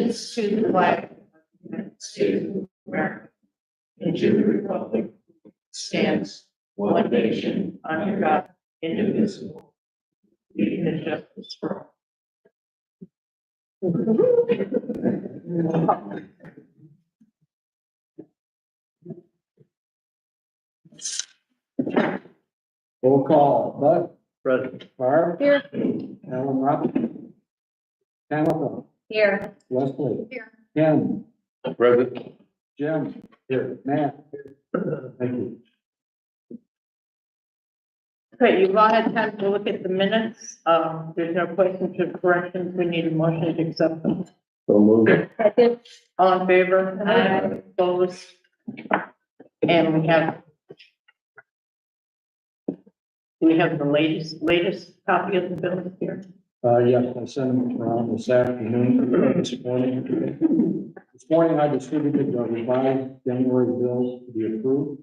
allegiance to the flag of the United States of America and to the republic stands one nation under God, indivisible, with justice for all. Roll call, Bud, Present. Barb, Here. Alan Robin, Hamilton, Here. Leslie, Here. Ken, Present. Jim, here, Matt. Thank you. Okay, you've all had time to look at the minutes. There's no questions or corrections. We need a motion to accept them. So moved. All in favor? Aye. Opposed? And we have the latest copy of the bills here. Yes, I sent them around this afternoon, this morning. This morning I distributed the revised January bills to be approved.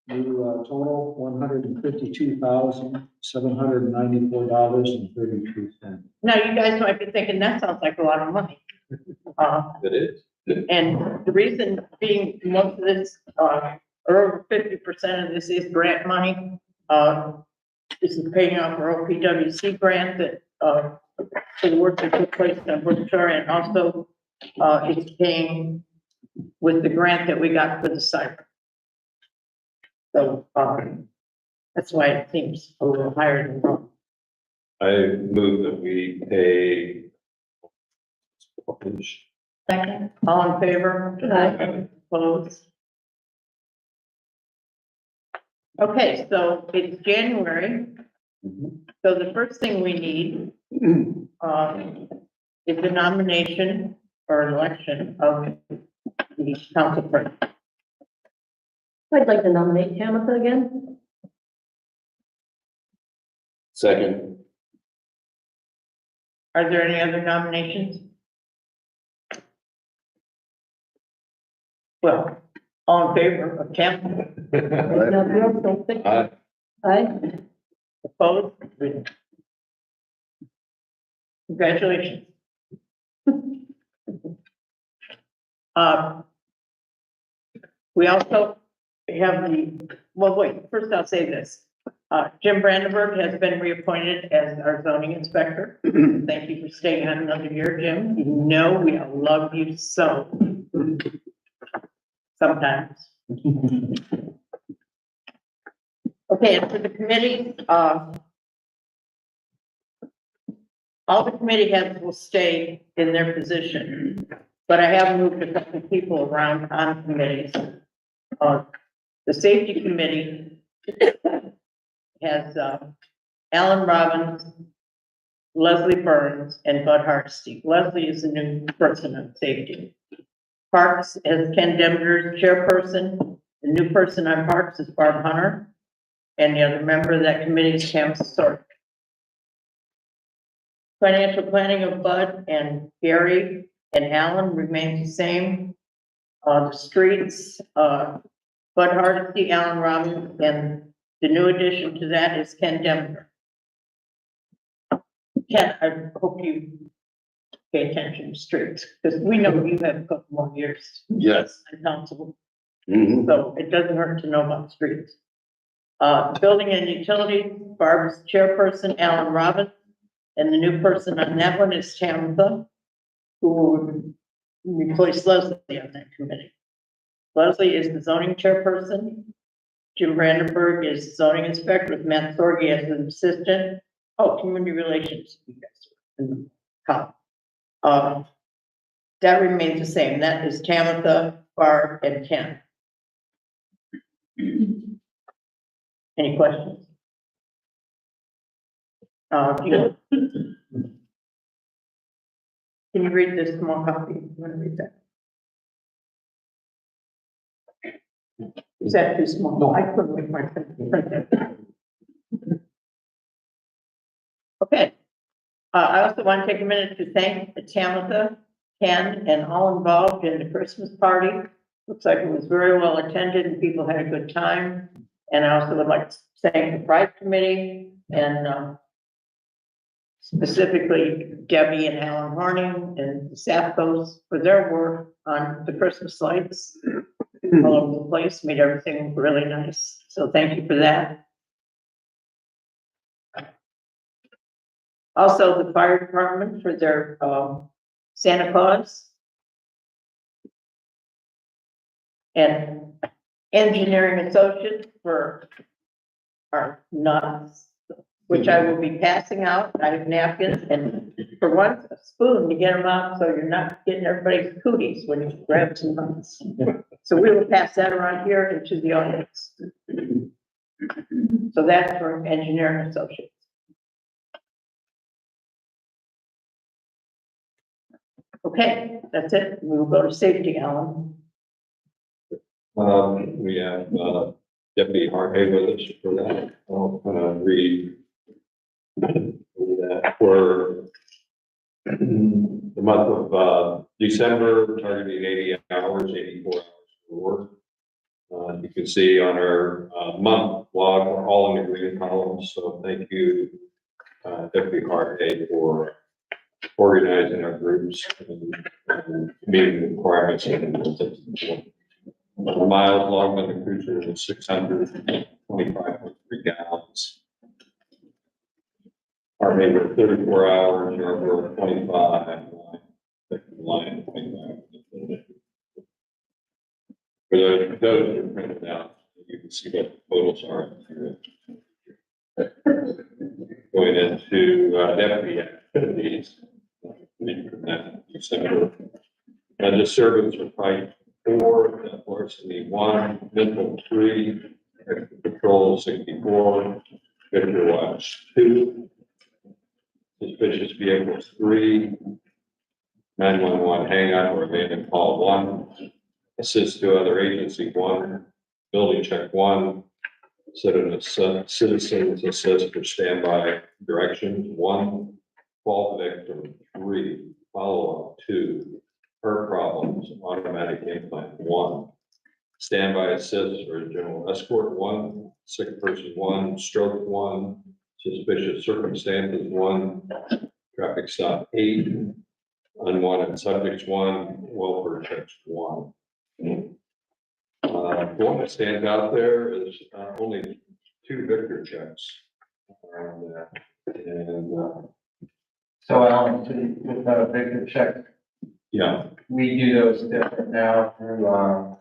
New total, $152,794.32. Now, you guys might be thinking, that sounds like a lot of money. It is. And the reason being, most of this, or over 50% of this is grant money. This is paying off our OPWC grant that, for the work that took place in Brookshire, and also, it's paying with the grant that we got for the site. So, that's why it seems a little higher than normal. I move that we pay. Second, all in favor? Aye. Opposed? Okay, so it's January. So the first thing we need, is the nomination or election of the council person. I'd like to nominate Tamitha again. Second. Are there any other nominations? Well, all in favor of Tampa? Aye. Aye. Opposed? Congratulations. We also have first I'll say this. Jim Brandenburg has been reappointed as our zoning inspector. Thank you for staying on another year, Jim. You know we love you so. Sometimes. Okay, and for the committee, all the committee heads will stay in their position, but I have moved a couple of people around on committees. The safety committee has Alan Robbins, Leslie Burns, and Bud Hartstein. Leslie is a new person on safety. Parks has Ken Demner, chairperson. The new person on Parks is Barb Hunter. And the other member of that committee is Cam Sork. Financial planning of Bud and Gary and Alan remains the same. The streets, Bud Hartstein, Alan Robbins, and the new addition to that is Ken Demner. Ken, I hope you pay attention to streets, because we know you have a couple more years. Yes. On council, Mhm. so it doesn't hurt to know about streets. Building and utilities, Barb's chairperson, Alan Robbins, and the new person on that one is Tamitha, who will replace Leslie on that committee. Leslie is the zoning chairperson. Jim Brandenburg is zoning inspector with Matt Sorge as an assistant. Oh, community relations. You guys are that remains the same. That is Tamitha, Barb, and Ken. Any questions? Can you read this small copy? You want to read that? Is that too small? No, I couldn't make my print. Okay. I also want to take a minute to thank Tamitha, Ken, and all involved in the Christmas party. Looks like it was very well attended and people had a good time. And I also would like to thank the Pride Committee and specifically Debbie and Alan Horning and the Safcos for their work on the Christmas lights all over the place, made everything really nice. So thank you for that. Also, the fire department for their, Santa Claus. And engineering associates for our nuts, which I will be passing out. I have napkins and for once, a spoon to get them out, so you're not getting everybody's cooties when you grab some nuts. So we will pass that around here into the audience. So that's for engineering associates. Okay, that's it. We will go to safety, Alan. We have, Deputy Harvey with us for that. I'll, read that for the month of, December, targeting 80 hours, 84 hours for work. You can see on our, month log, we're all in the green columns, so thank you, Deputy Harvey, for organizing our groups and meeting the requirements. The miles logged on the cruiser is 625.3 gallons. Our neighbor 34 hours, or 25, line 25. For those who are printed out, you can see what the totals are. Going into deputy activities, December. The service for fight 4, varsity 1, mental 3, patrol 64, victor watch 2, suspicious vehicles 3, 911 hangout or abandoned call 1, assist to other agency 1, building check 1, citizens assist for standby directions 1, fall victim 3, follow up 2, her problems, automatic implant 1, standby assist or general escort 1, sick person 1, stroke 1, suspicious circumstances 1, traffic stop 8, unwanted subjects 1, welfare checks 1. The one that stands out there is only 2 Victor checks around that, and So Alan, with the Victor check, yeah. we do those different now through,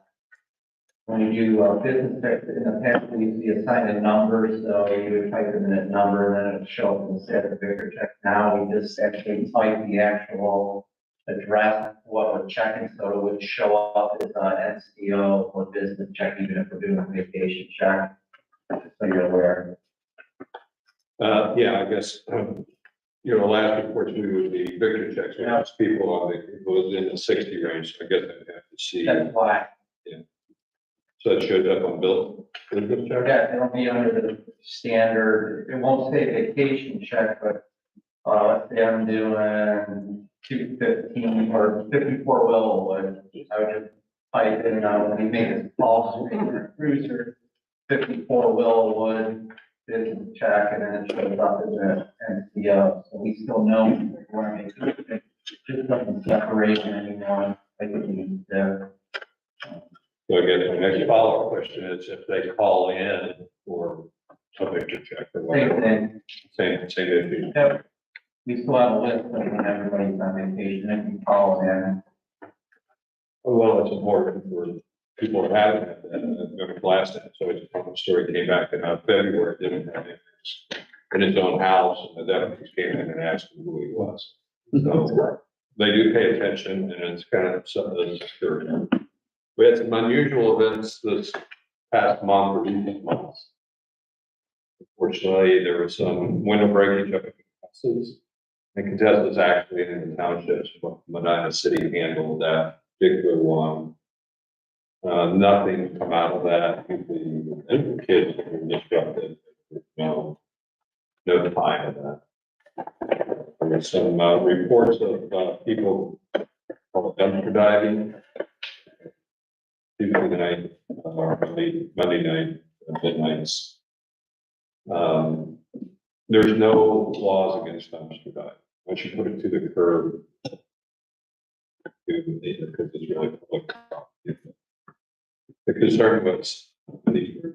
when we do business checks in the past, we used to assign a number, so you would type in that number and then it would show up instead of Victor check. Now we just actually type the actual address, what we're checking, so it would show up as an NCO or business check, even if we're doing a vacation check, so you're aware. Yeah, I guess, last reports we would be Victor checks, when it's people on it was in the 60 range, so I guess I'd have to see. That's why. So it shows up on bill. Victor check? Yeah, it'll be under the standard, it won't say vacation check, but, let's say I'm doing 215 or 54 Willowwood, I would just type in, when we make a call, cruiser, 54 Willowwood, business check, and then it shows up as an NCO, so we still know we want to make it, just doesn't separate anymore, like we used to. So I guess the next follow-up question is if they call in for a Victor check or Same whatever. thing. Same issue. Yep. We still have a list of when everybody's on vacation and we call in. Well, it's important for people to have that, going to blast it. So it's a common story came back in February, didn't have it in his own house, and the deputies came in and asked him who he was. So they do pay attention, and it's kind of something that's secure. We had some unusual events this past month or recent months. Unfortunately, there was some window breakage up at houses. And contestants actually in the townships, Medina City handled that particular one. Nothing come out of that. The kids were disrupted. No time of that. There were some reports of people called dumpster diving. Tuesday night, Monday night, midnights. There's no laws against dumpster diving. Once you put it to the curb, because it's really public property. The concern was these were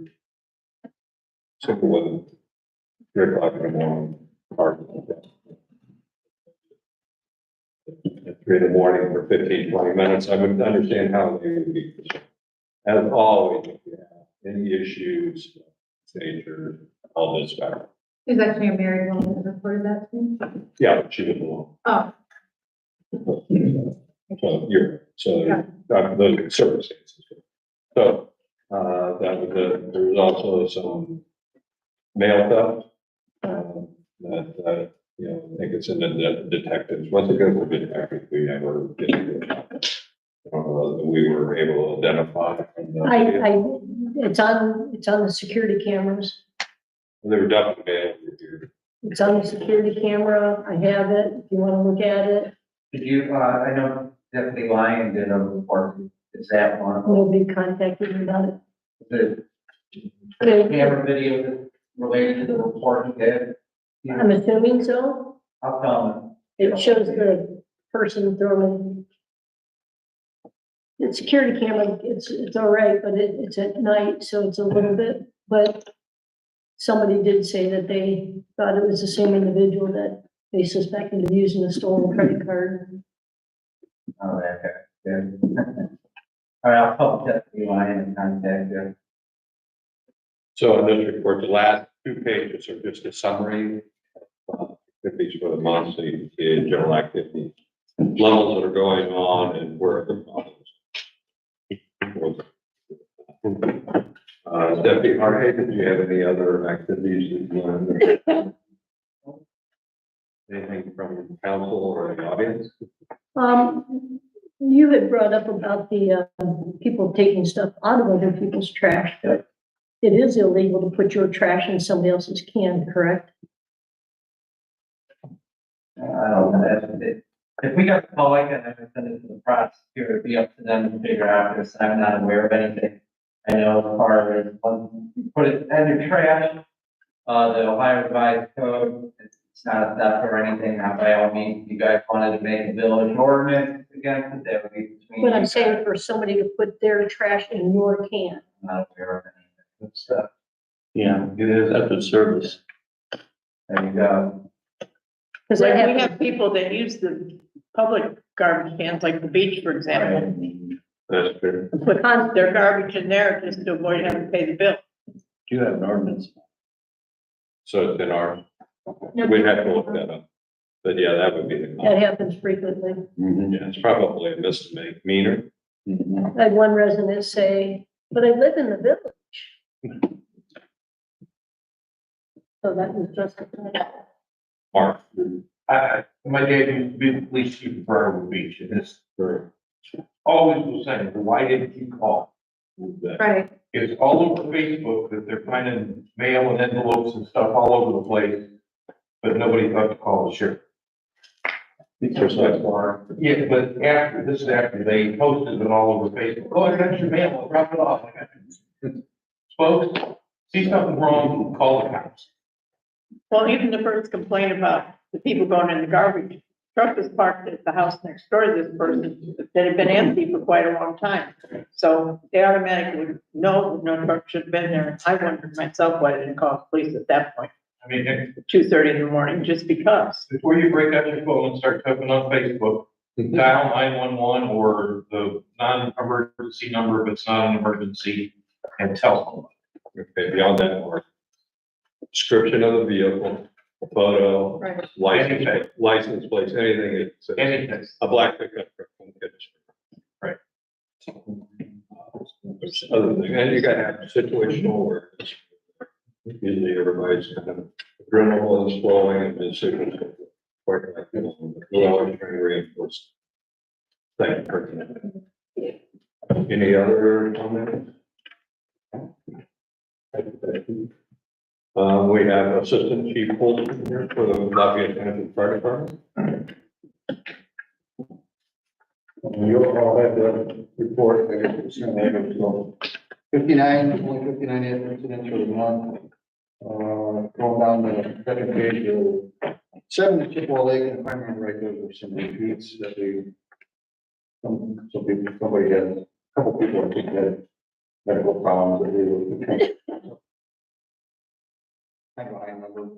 simple with 3 o'clock in the morning, parking. At 3 in the morning for 15, 20 minutes, I would understand how they would be. As always, if you have any issues, danger, all this stuff. There's actually a married woman that reported that to me. Yeah, but she was alone. Oh, Those are circumstances. So, that was there was also some mail theft. That, you know, I think it's in the detectives, once it goes to the detectives, we never get into it. We were able to identify. From the it's on the security cameras. They were dumping mail here. It's on the security camera. I have it, if you wanna look at it. Did you, I know Deputy Lyon did a report, is that one? Nobody contacted me about it. The camera video related to the report he did? I'm assuming so. I'll tell It shows the person throwing. The security camera, it's all right, but it's at night, so it's a little bit, but somebody did say that they thought it was the same individual that they suspected of using a stolen credit card. Oh, okay, good. All right, I'll call Deputy Lyon and contact you. So in this report, the last 2 pages are just a summary. Activities for the month, so you can see the general activity levels that are going on and where the problems. Deputy Hardy, did you have any other activities that you wanted to? Anything from council or the audience? You had brought up about the, people taking stuff out of other people's trash, but it is illegal to put your trash in somebody else's can, correct? I don't know, if we got the call like that, I would send it to the prosecutor, it'd be up to them to figure out this, I'm not aware of anything. I know as far as, when you put it in your trash, the Ohio Revised Code, it's not a theft or anything, now by all means, if you guys wanted to make a village ordinance against it, that would be between. But I'm you saying guys. for somebody to put their trash in your can. I'm not aware of anything. It's, yeah, it is at the service. There you go. Cause I Like, we have, have people that use the public garbage cans, like the beach, for example, That's true. and put their garbage in there just to avoid having to pay the bill. Do you have an ordinance? So it's in our, we'd have to look that up. But yeah, that would be the. that happens frequently. Yeah, it's probably a misdemeanor. I had one resident say, but I live in the village. So that was justified. Mark. My dad used to be the police chief of Briarwood Beach, and it's Right. always was saying, why didn't you call? right. It's all over Facebook that they're finding mail and envelopes and stuff all over the place, but nobody thought to call the sheriff. Because that's why. Yeah, but this is after they posted it all over Facebook. Oh, I got your mail, I'll drop it off. I got it. Folks, see something wrong, call the cops. Well, even the first complaint about the people going in the garbage truck was parked at the house next door to this person that had been empty for quite a long time. So they automatically know no truck should have been there. I wondered myself why they didn't call the police at that point, I mean, 2:30 in the morning, just because. before you break out your phone and start typing on Facebook, dial 911 or the non-emergency number if it's not an emergency and tell someone. Okay, beyond that, Mark. Description of the vehicle, a photo, Right. license plates, anything. It's Anything. a black pickup truck. Right. There's other thing, and you gotta have situational awareness. Usually everybody's kind of adrenaline is flowing and then signals. We'll always try to reinforce. Thank you. Any other comments? We have Assistant Chief Holton here for the Lafayette County Fire Department. You all had the report, I guess it's in there, so 59, only 59 incidents for the month. Going down the second page, 7 Chippewa Lake, and if I remember right, there were some repeats that some people, somebody had, a couple people I think had medical problems that they were. Kind of a high number.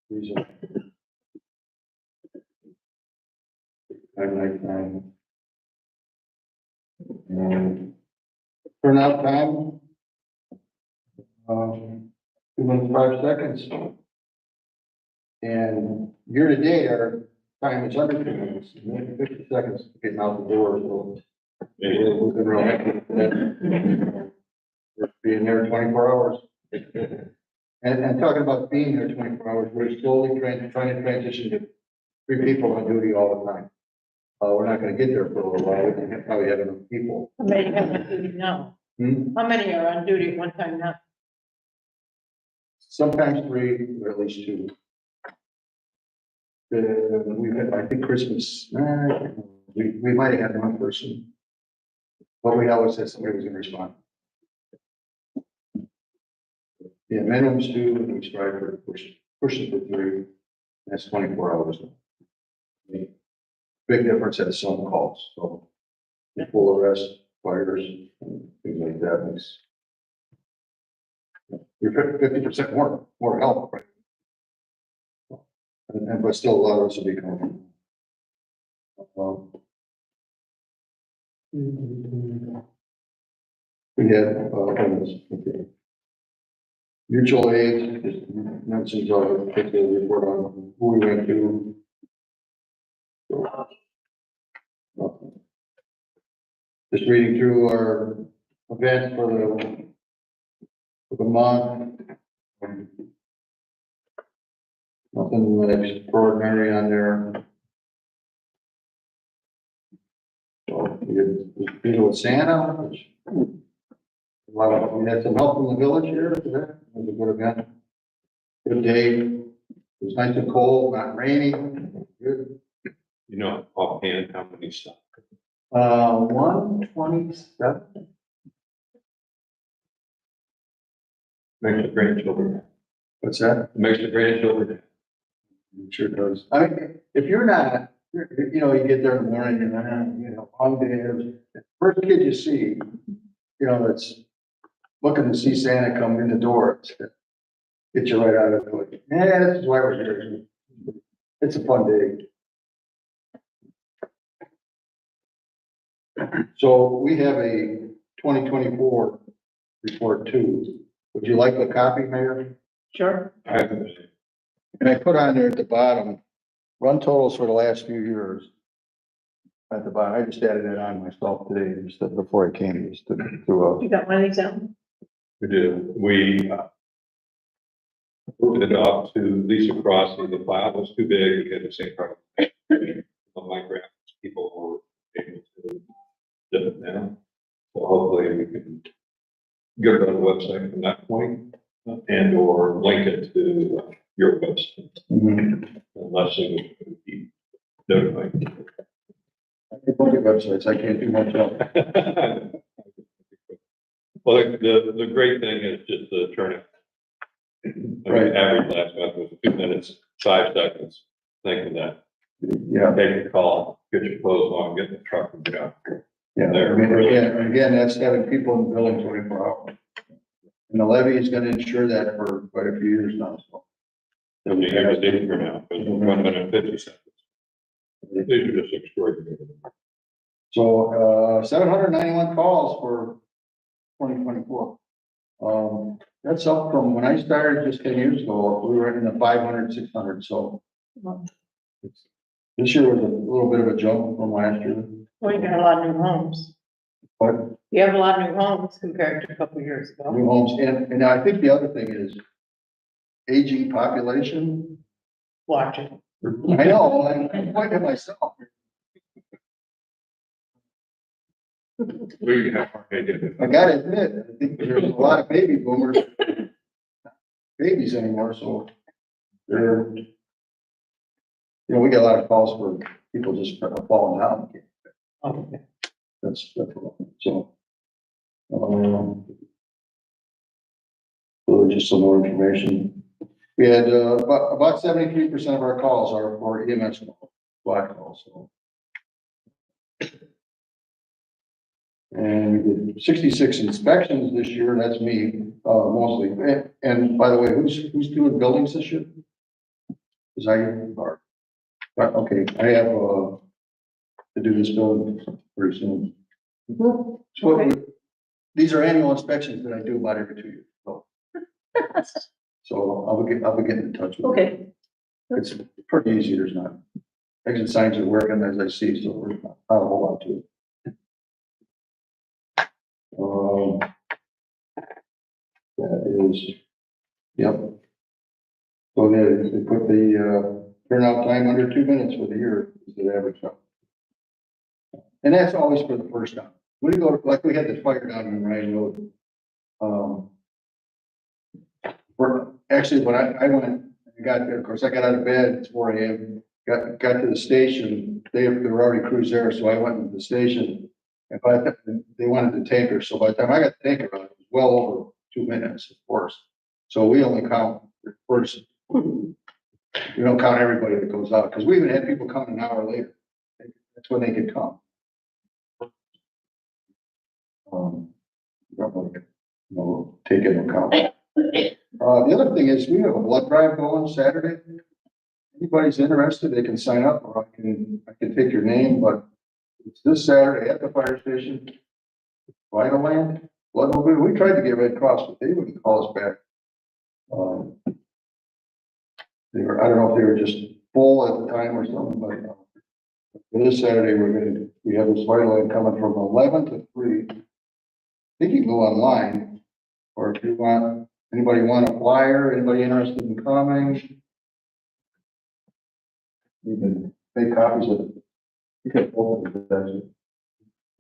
Reason. Nighttime. Turnout time. 2 minutes, 5 seconds. And year to date, our time is under 2 minutes, 50 seconds getting out the door, so. We've been real happy with that. We're being there 24 hours. And talking about being there 24 hours, we're slowly trying to transition to 3 people on duty all the time. We're not gonna get there for a little while, we can probably have enough people. How many have on duty now? How many are on duty at one time now? Sometimes 3, or at least 2. We've had, I think Christmas, we might have had 1 person. But we always had somebody who's gonna respond. Yeah, minimum's 2, and we strive for pushing for 3. That's 24 hours. Big difference at some calls, so. Full arrest, fires, and things like that makes. You're 50% more help, right? And but still a lot of us will be coming. We had, okay. Mutual aid, just mentions our particular report on who we went to. Just reading through our events for the month. Nothing extraordinary on there. So we did with Santa. Which, a lot of, we had some help from the village here today. It was a good event. Good day. It was nice and cold, not raining. Good. You know, offhand, how many stuff? 127. Makes the grandchildren. What's that? Makes the grandchildren. It sure does. I mean, if you're not, you know, you get there in the morning and you know, long day, the first kid you see, you know, that's looking to see Santa come in the door, get you right out of the way. Yeah, this is why we're here. It's a fun day. So we have a 2024 report too. Would you like a copy, Mayor? Sure. And I put on there at the bottom, run totals for the last few years. At the bottom, I just added it on myself today, just before I came, just to You got one of these out? We do. We moved it off to Lisa Crossing. The file was too big. We had the same problem. On my graphics, people were able to do it now. So hopefully we can get it on the website from that point and or link it to your website. Unless it would be notified. Look at websites, I can't do much else. Well, the great thing is just the turnout. I mean, average last month was 2 minutes, 5 seconds, thinking that. Yeah. Take a call, get your clothes on, get in the truck and get out. Yeah, I mean, again, that's having people in the building 24 hours. And the levy is gonna ensure that for quite a few years now, so. And you have a date for now, because 1 minute and 50 seconds. These are just extraordinary. So, 791 calls for 2024. That's up from when I started just 10 years ago, we were in the 500, 600, so. This year was a little bit of a jump from last year. Well, you got a lot of new homes. But You have a lot of new homes compared to a couple of years ago. new homes, and I think the other thing is aging population. Watch it. I know, I'm pointing at myself. We have our idea. I gotta admit, I think there's a lot of baby boomers, babies anymore, so they're, you know, we get a lot of calls for people just falling down. Okay. That's, so. So just some more information. We had, about 73% of our calls are for EMS calls, black calls, so. And we did 66 inspections this year, that's me, mostly. And by the way, who's doing buildings this year? Is I, or, okay, I have, to do this building pretty soon. So these are annual inspections that I do about every 2 years, so. So I'll be getting in touch with you. Okay, It's pretty easy, there's not, exit signs are working as I see, so there's not a whole lot to it. That is, yep. So they put the, turnout time under 2 minutes for the year, is the average. And that's always for the first time. When you go, like we had the fire down in Ryan Road. Actually, when I went and got there, of course, I got out of bed, it's 4 a.m., got to the station, there were already crews there, so I went to the station. And they wanted the tanker, so by the time I got the tanker on, it was well over 2 minutes, of course. So we only count the first, we don't count everybody that goes out, because we even had people come an hour later. That's when they could come. Take into account. The other thing is we have a blood drive going Saturday. Anybody's interested, they can sign up, or I can take your name, but it's this Saturday at the fire station. Vital Land, Blood Open. We tried to get Red Cross, but they wouldn't call us back. I don't know if they were just full at the time or something, but for this Saturday, we have this Vital Land coming from 11 to 3. I think you can go online, or if you want, anybody want a flyer, anybody interested in coming? You can make copies of it. You can open it, actually.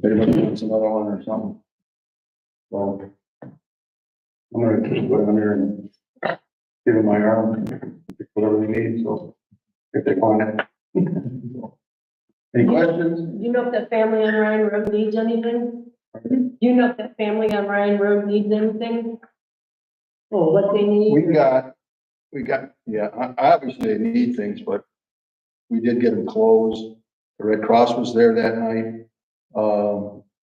Anybody wants another one or something? So, I'm gonna keep it on there and give them my arm, whatever they need, so, if they want it. Any questions? do you know if that family on Ryan Road needs anything? Do you know if that family on Ryan Road needs anything? Or what they need? We got, yeah, obviously they need things, but we did get them clothes. The Red Cross was there that night.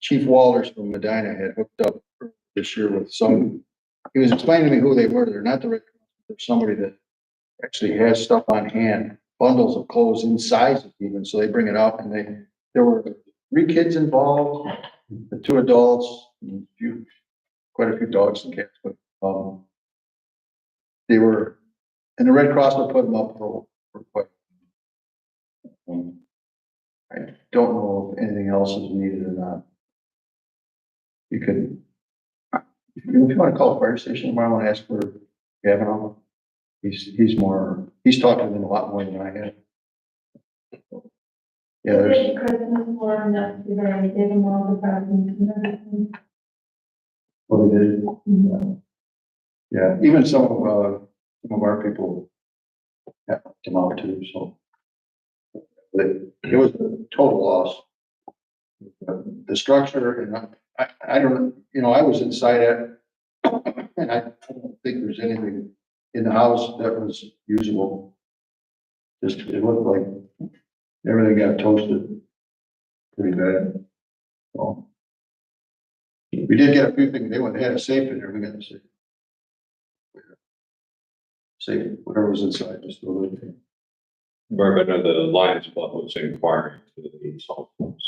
Chief Walters from Medina had hooked up this year with some, he was explaining to me who they were. They're not the Red Cross, they're somebody that actually has stuff on hand, bundles of clothes in sizes even, so they bring it up, and there were 3 kids involved, the 2 adults, and quite a few dogs and cats, but, they were, and the Red Cross would put them up for quite. I don't know if anything else is needed or not. You could, if you want to call the fire station, you might want to ask for Gavin on. He's talked to them a lot more than I have. Yeah, there's. Christmas for that, they gave them all the presents and everything. What they did. Yeah, even some of our people have come out too, so. It was a total loss. The structure, and I don't, I was inside it, and I don't think there's anything in the house that was usable. Just, it looked like everything got toasted pretty bad. So, we did get a few things. They had a safe in there. We got the safe. Safe, whatever was inside, just a little thing. Barb, I know the Lions Club was inquiring to the cell phones.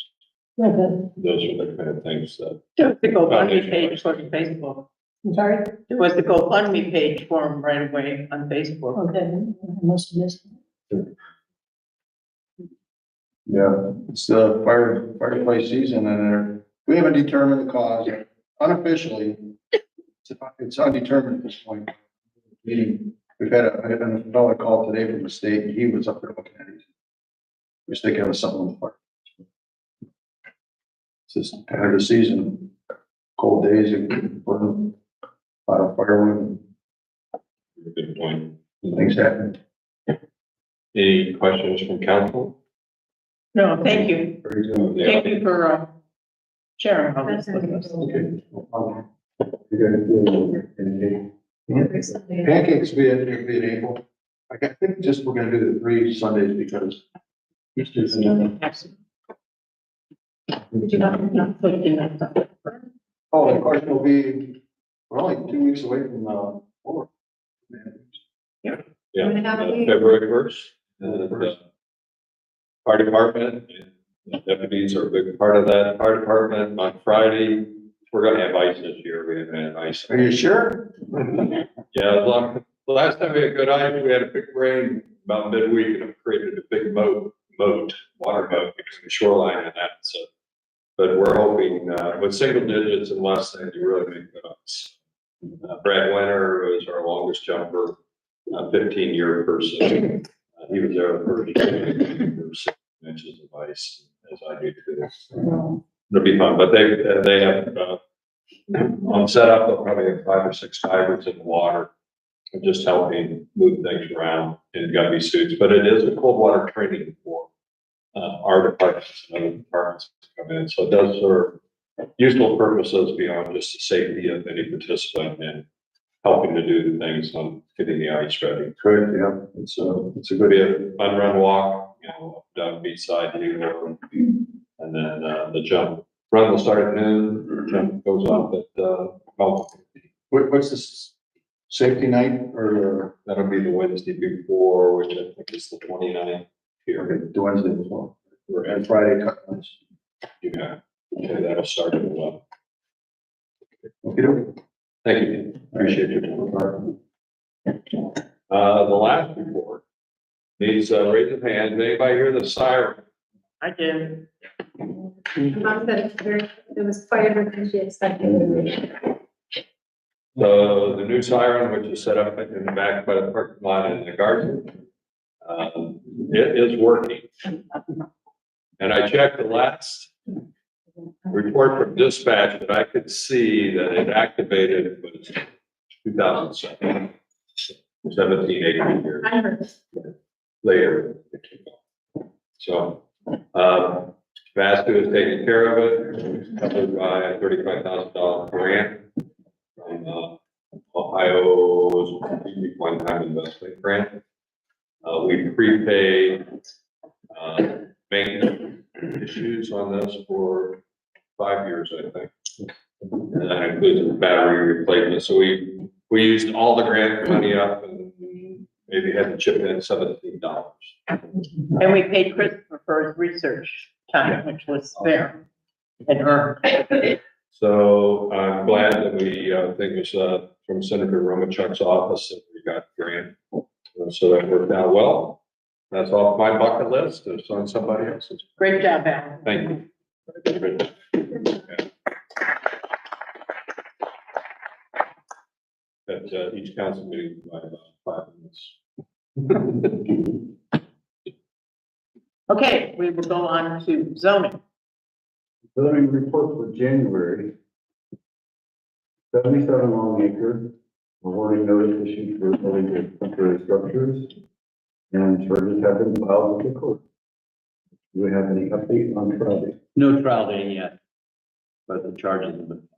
Okay, Those are the kind of things that. There was the GoFundMe page for Facebook. I'm sorry, There was the GoFundMe page for them right away on Facebook. okay, I must have missed. Yeah, it's the fireplace season, and we haven't determined the cause unofficially. It's undetermined at this point. Meaning, we've had a fellow call today from the state, and he was up there looking at it. He was thinking of something on the fire. It's just kind of the season, cold days, and burn a lot of firewood, Good point. and things happen. Any questions from council? No, thank you. Very good. Thank you for sharing all this with us. Okay. You got it. Pancakes it'll be in April. I think just we're gonna do the 3 Sundays because Easter's in. Did you not put in that? Oh, and of course, we're only 2 weeks away from, Fourth. Yeah, February first. Fire department, and deputies are a big part of that. Fire department on Friday, we're gonna have ice this year. We haven't had ice. Are you sure? Yeah, the last time we had good ice, we had a big rain about midweek and it created a big water moat between the shoreline and that, so. But we're hoping, with single digits and less than, you really make good ice. Brad Winter is our longest jumper, 15-year person. He was there for 6 inches of ice, as I do too. It'll be fun, but they have, on setup, they'll probably have 5 or 6 divers in the water, just helping move things around in gummy suits. But it is a cold water training for our departments and other departments to come in. So it does serve useful purposes beyond just the safety of any participant and helping to do the things on getting the ice ready. Correct, yeah. It's a good fun run walk, down beach side here, and then the jump. Run will start at noon, jump goes off at 12. What's this safety night or That'll be the Wednesday before, which I think is the 29th here. the Wednesday before? And Friday cut lunch. Yeah, okay, that'll start at 11. Okay. Thank you, appreciate your time. The last report needs raise of hands. Anybody hear the siren? I did. Mom said it was quieter than she expected. So the new siren, which is set up in the back by the parking lot in the garden, it is working. And I checked the last report from dispatch that I could see that it activated was 2007, 17, 18 years I heard. later. So, Vasco is taking care of it. It's covered by a $35,000 grant from Ohio's one-time investment grant. We prepaid maintenance issues on this for 5 years, I think. And that includes the battery replacement. So we used all the grant money up and maybe had to chip in $17. And we paid Christopher for his research time, which was fair and earned. So I'm glad that we, I think it was from Senator Romachuk's office that we got the grant. So that worked out well. That's off my bucket list. It's on somebody else's. Great job, Alan. Thank you. At each council meeting, by about 5 minutes. Okay, we will go on to zoning. Zoning report for January. 77 Long Acre, a warning notice issued for illegal temporary structures, and charges have been filed with the court. Do we have any update on Friday? No trial date yet, but the charges have been.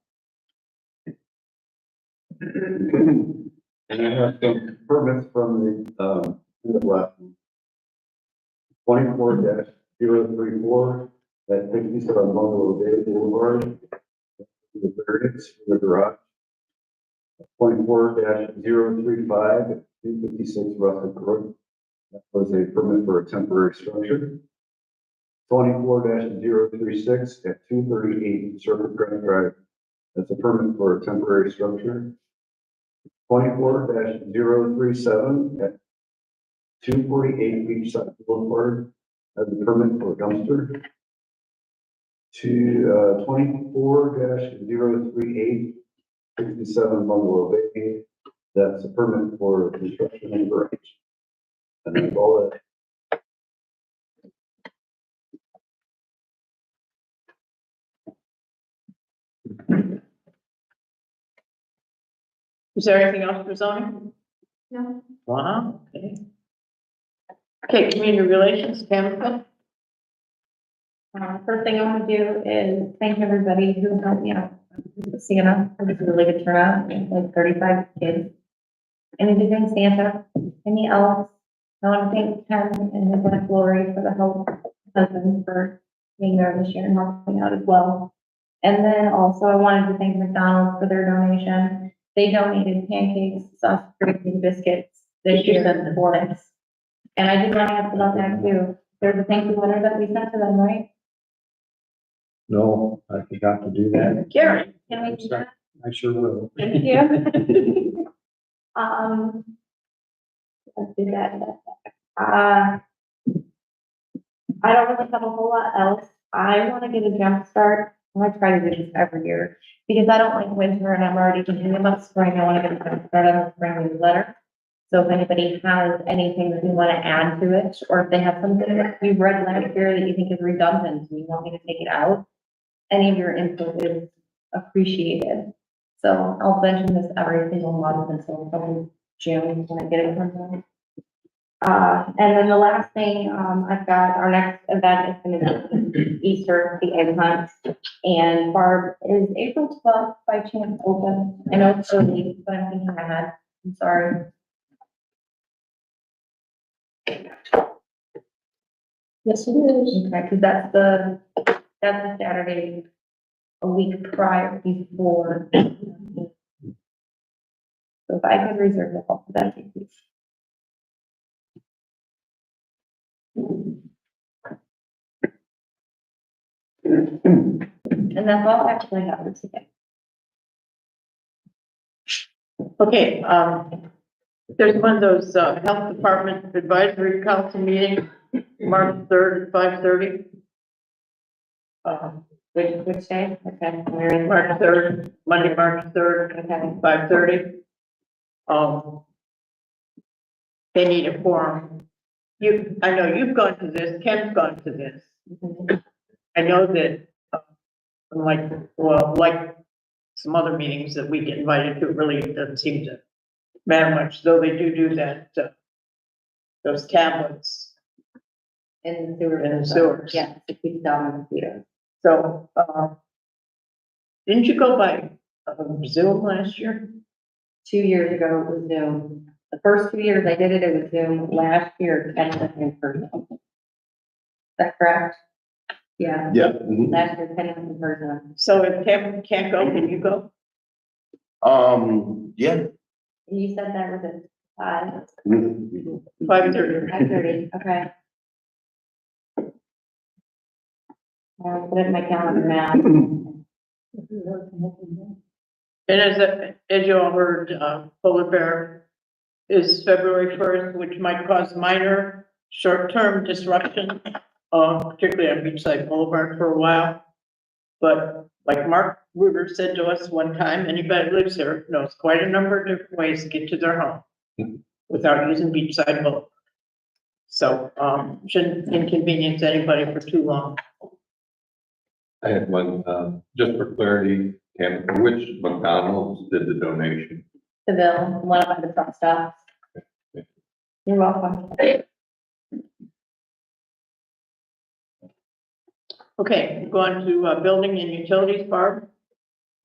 And I have some permits from the last one. 24-034 at 67 Bungalow Bay Boulevard. The variance for the garage. 24-035 at 256 Russell Court. That was a permit for a temporary structure. 24-036 at 238 Circuit Crest Drive. That's a permit for a temporary structure. 24-037 at 248 Beachside Boulevard. That's a permit for a dumpster. To 24-038 67 Bungalow Bay. That's a permit for construction and garage. And that's all that. Is there anything else for zoning? No. Wow, okay. Okay, community relations, Tamika? First thing I want to do is thank everybody who helped me out with Sienna. It was a really good turnout, like 35 kids. anything Santa, any elves. I want to thank Ken and his wife Lori for the help, husband for being there this year and helping out as well. And then also I wanted to thank McDonald's for their donation. They donated pancakes, sausage, gravy, and biscuits this year for us. And I did want to ask about that too. There's a thank you letter that we sent to them, right? No, I forgot to do that. Karen, Can we do that? I sure will. Thank you. Let's do that. I don't really have a whole lot else. I want to get a jump start. I try to do this every year because I don't like winter and I'm already thinking about spring. I want to get a jump start on the spring newsletter. So if anybody has anything that you want to add to it, or if they have something that you've read last year that you think is redundant and you want me to take it out, any of your input is appreciated. So I'll mention this every single month until probably June when I get it from them. And then the last thing, I've got our next event is going to be Easter, the egg hunt. And Barb, is April 12th by chance open? I know it's early, but I'm thinking ahead. I'm sorry. Yes, it is. Okay, because that's the Saturday, a week prior before. So if I could reserve the call for that, please. And that's all I actually have for today. okay, there's one of those, health department advisory council meetings, March 3rd at 5:30. Which day? Okay. We're in March 3rd, Monday, March 3rd, Okay. 5:30. They need a forum. I know you've gone to this, Ken's gone to this. I know that, like some other meetings that we get invited to, it really doesn't seem to matter much, though they do that, those tablets In the sewer. in the sewers. Yeah, to keep down the mosquitoes. So, didn't you go by Zoom last year? 2 years ago, it was Zoom. The first 2 years I did it, it was Zoom. Last year, Ken went in person. Is that correct? Yeah, Yeah. mhm. last year, Ken went in person. So if Ken can't go, can you go? Yeah. And you said that was at 5, Mhm. 5:30. 5:30, okay. I'll put it in my calendar now. And as you all heard, polar bear is February 1st, which might cause minor short-term disruption, particularly on Beachside Boulevard for a while. But like Mark Ruger said to us one time, anybody who lives there knows quite a number of different ways to get to their home without using Beachside Boulevard. So, shouldn't inconvenience anybody for too long. I had one, just for clarity, Ken, which McDonald's did the donation? The bill, one of the truck stops. You're welcome. Okay, go on to, building and utilities, Barb.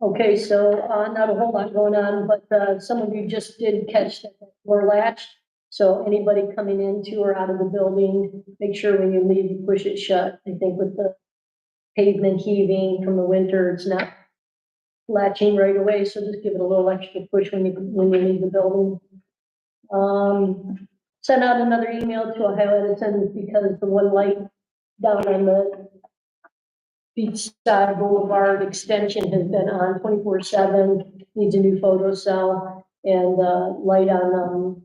Okay, so, not a whole lot going on, but, some of you just did catch that we're latched. So anybody coming into or out of the building, make sure when you leave, you push it shut. I think with the pavement heaving from the winter, it's not latching right away, so just give it a little extra push when you leave the building. Sent out another email to Ohio Edison because the one light down on the Beachside Boulevard extension has been on 24/7, needs a new photo cell, and light on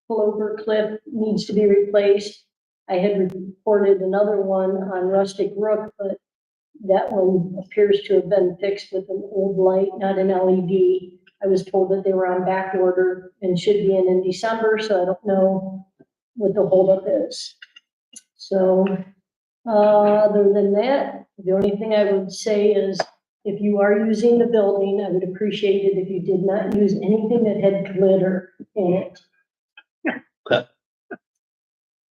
Clover Cliff needs to be replaced. I had reported another one on Rustic Brook, but that one appears to have been fixed with an old light, not an LED. I was told that they were on back order and should be in December, so I don't know what the holdup is. So, other than that, the only thing I would say is if you are using the building, I would appreciate it if you did not use anything that had glitter in it.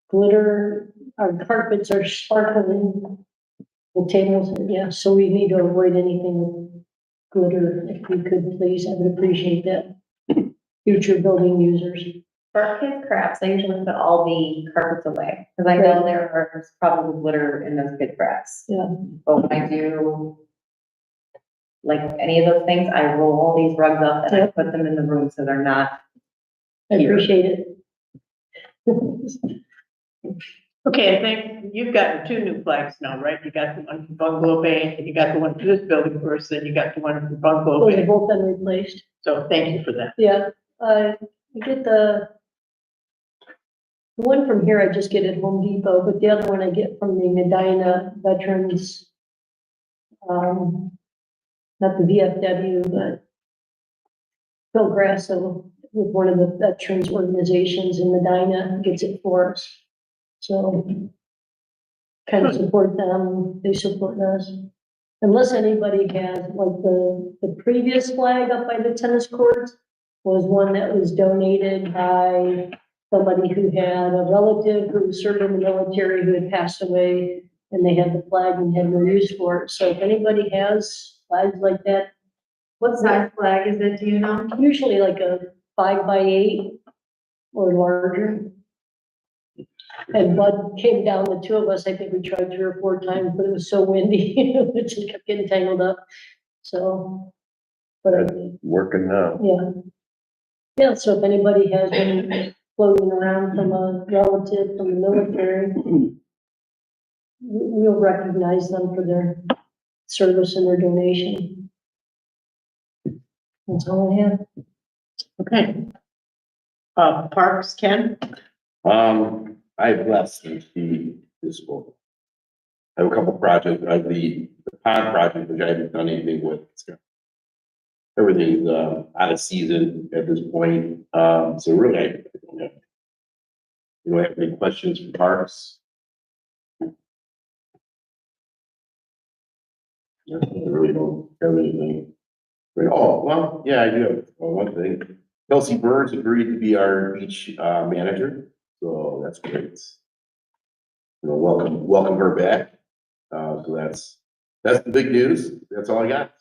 Glitter, our carpets are sparkling, the tables, yeah, so we need to avoid anything with glitter. If you could, please, I would appreciate that. future building users. For kids crafts, I usually put all the carpets away, because I know there's probably litter in those kid crafts. Yeah. But when I do, like, any of those things, I roll all these rugs up and I Yep. put them in the room so they're not. I appreciate it. Okay, I think you've gotten 2 new flags now, right? You got the one for Bungalow Bay, and you got the one for this building first, then you got the one for Bungalow Those have Bay. both been replaced. So thank you for that. Yeah, you get the one from here I just get at Home Depot, but the other one I get from the Medina Veterans, not the VFW, but Phil Grasso with one of the veterans organizations in Medina gets it for us. So kind of support them, they support us. Unless anybody has, like the previous flag up by the tennis courts was one that was donated by somebody who had a relative who served in the military who had passed away, and they had the flag and had no use for it. So if anybody has flags like that, What size flag is it, do you know? usually like a 5x8 or larger. And Bud came down, the 2 of us, I think we tried 3 or 4 times, but it was so windy, it just kept getting tangled up. So, but I, Working now. yeah. Yeah, so if anybody has one floating around from a relative from the military, we'll recognize them for their service and their donation. That's all I have. Okay. Parks, Ken? I have less than the disposal. I have a couple projects, I have the pond project, which I haven't done anything with. Everything's, out of season at this point, so really, I don't have. You have any questions for parks? I really don't have anything. Oh, well, yeah, I do have one thing. Kelsey Burns agreed to be our beach, manager, so that's great. You know, welcome her back. So that's the big news. That's all I got.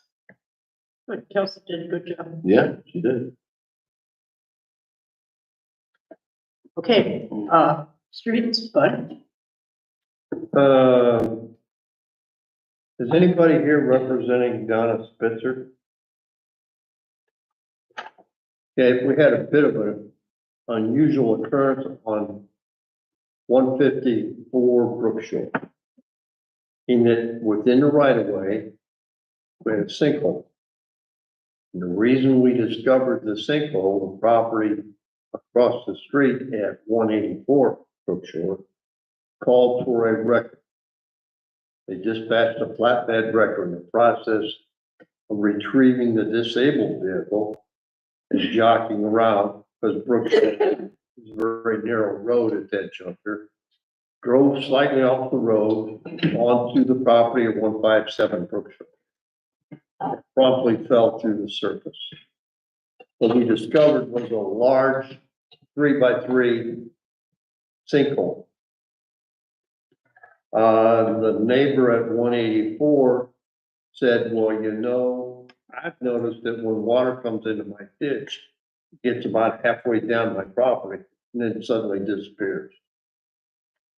Good, Kelsey did a good job. Yeah, she did. Okay, streets, Bud? Is anybody here representing Donna Spitzer? Okay, we had a bit of an unusual occurrence on 154 Brookshore. In that within the right of way, we had a sinkhole. And the reason we discovered the sinkhole, the property across the street at 184 Brookshore, called for a record. They dispatched a flatbed record. In the process of retrieving the disabled vehicle is jockeying around because Brookshore is a very narrow road at that juncture. Drove slightly off the road onto the property of 157 Brookshore. Promptly fell through the surface. What we discovered was a large 3x3 sinkhole. The neighbor at 184 said, well, you know, I've noticed that when water comes into my ditch, it gets about halfway down my property and then suddenly disappears.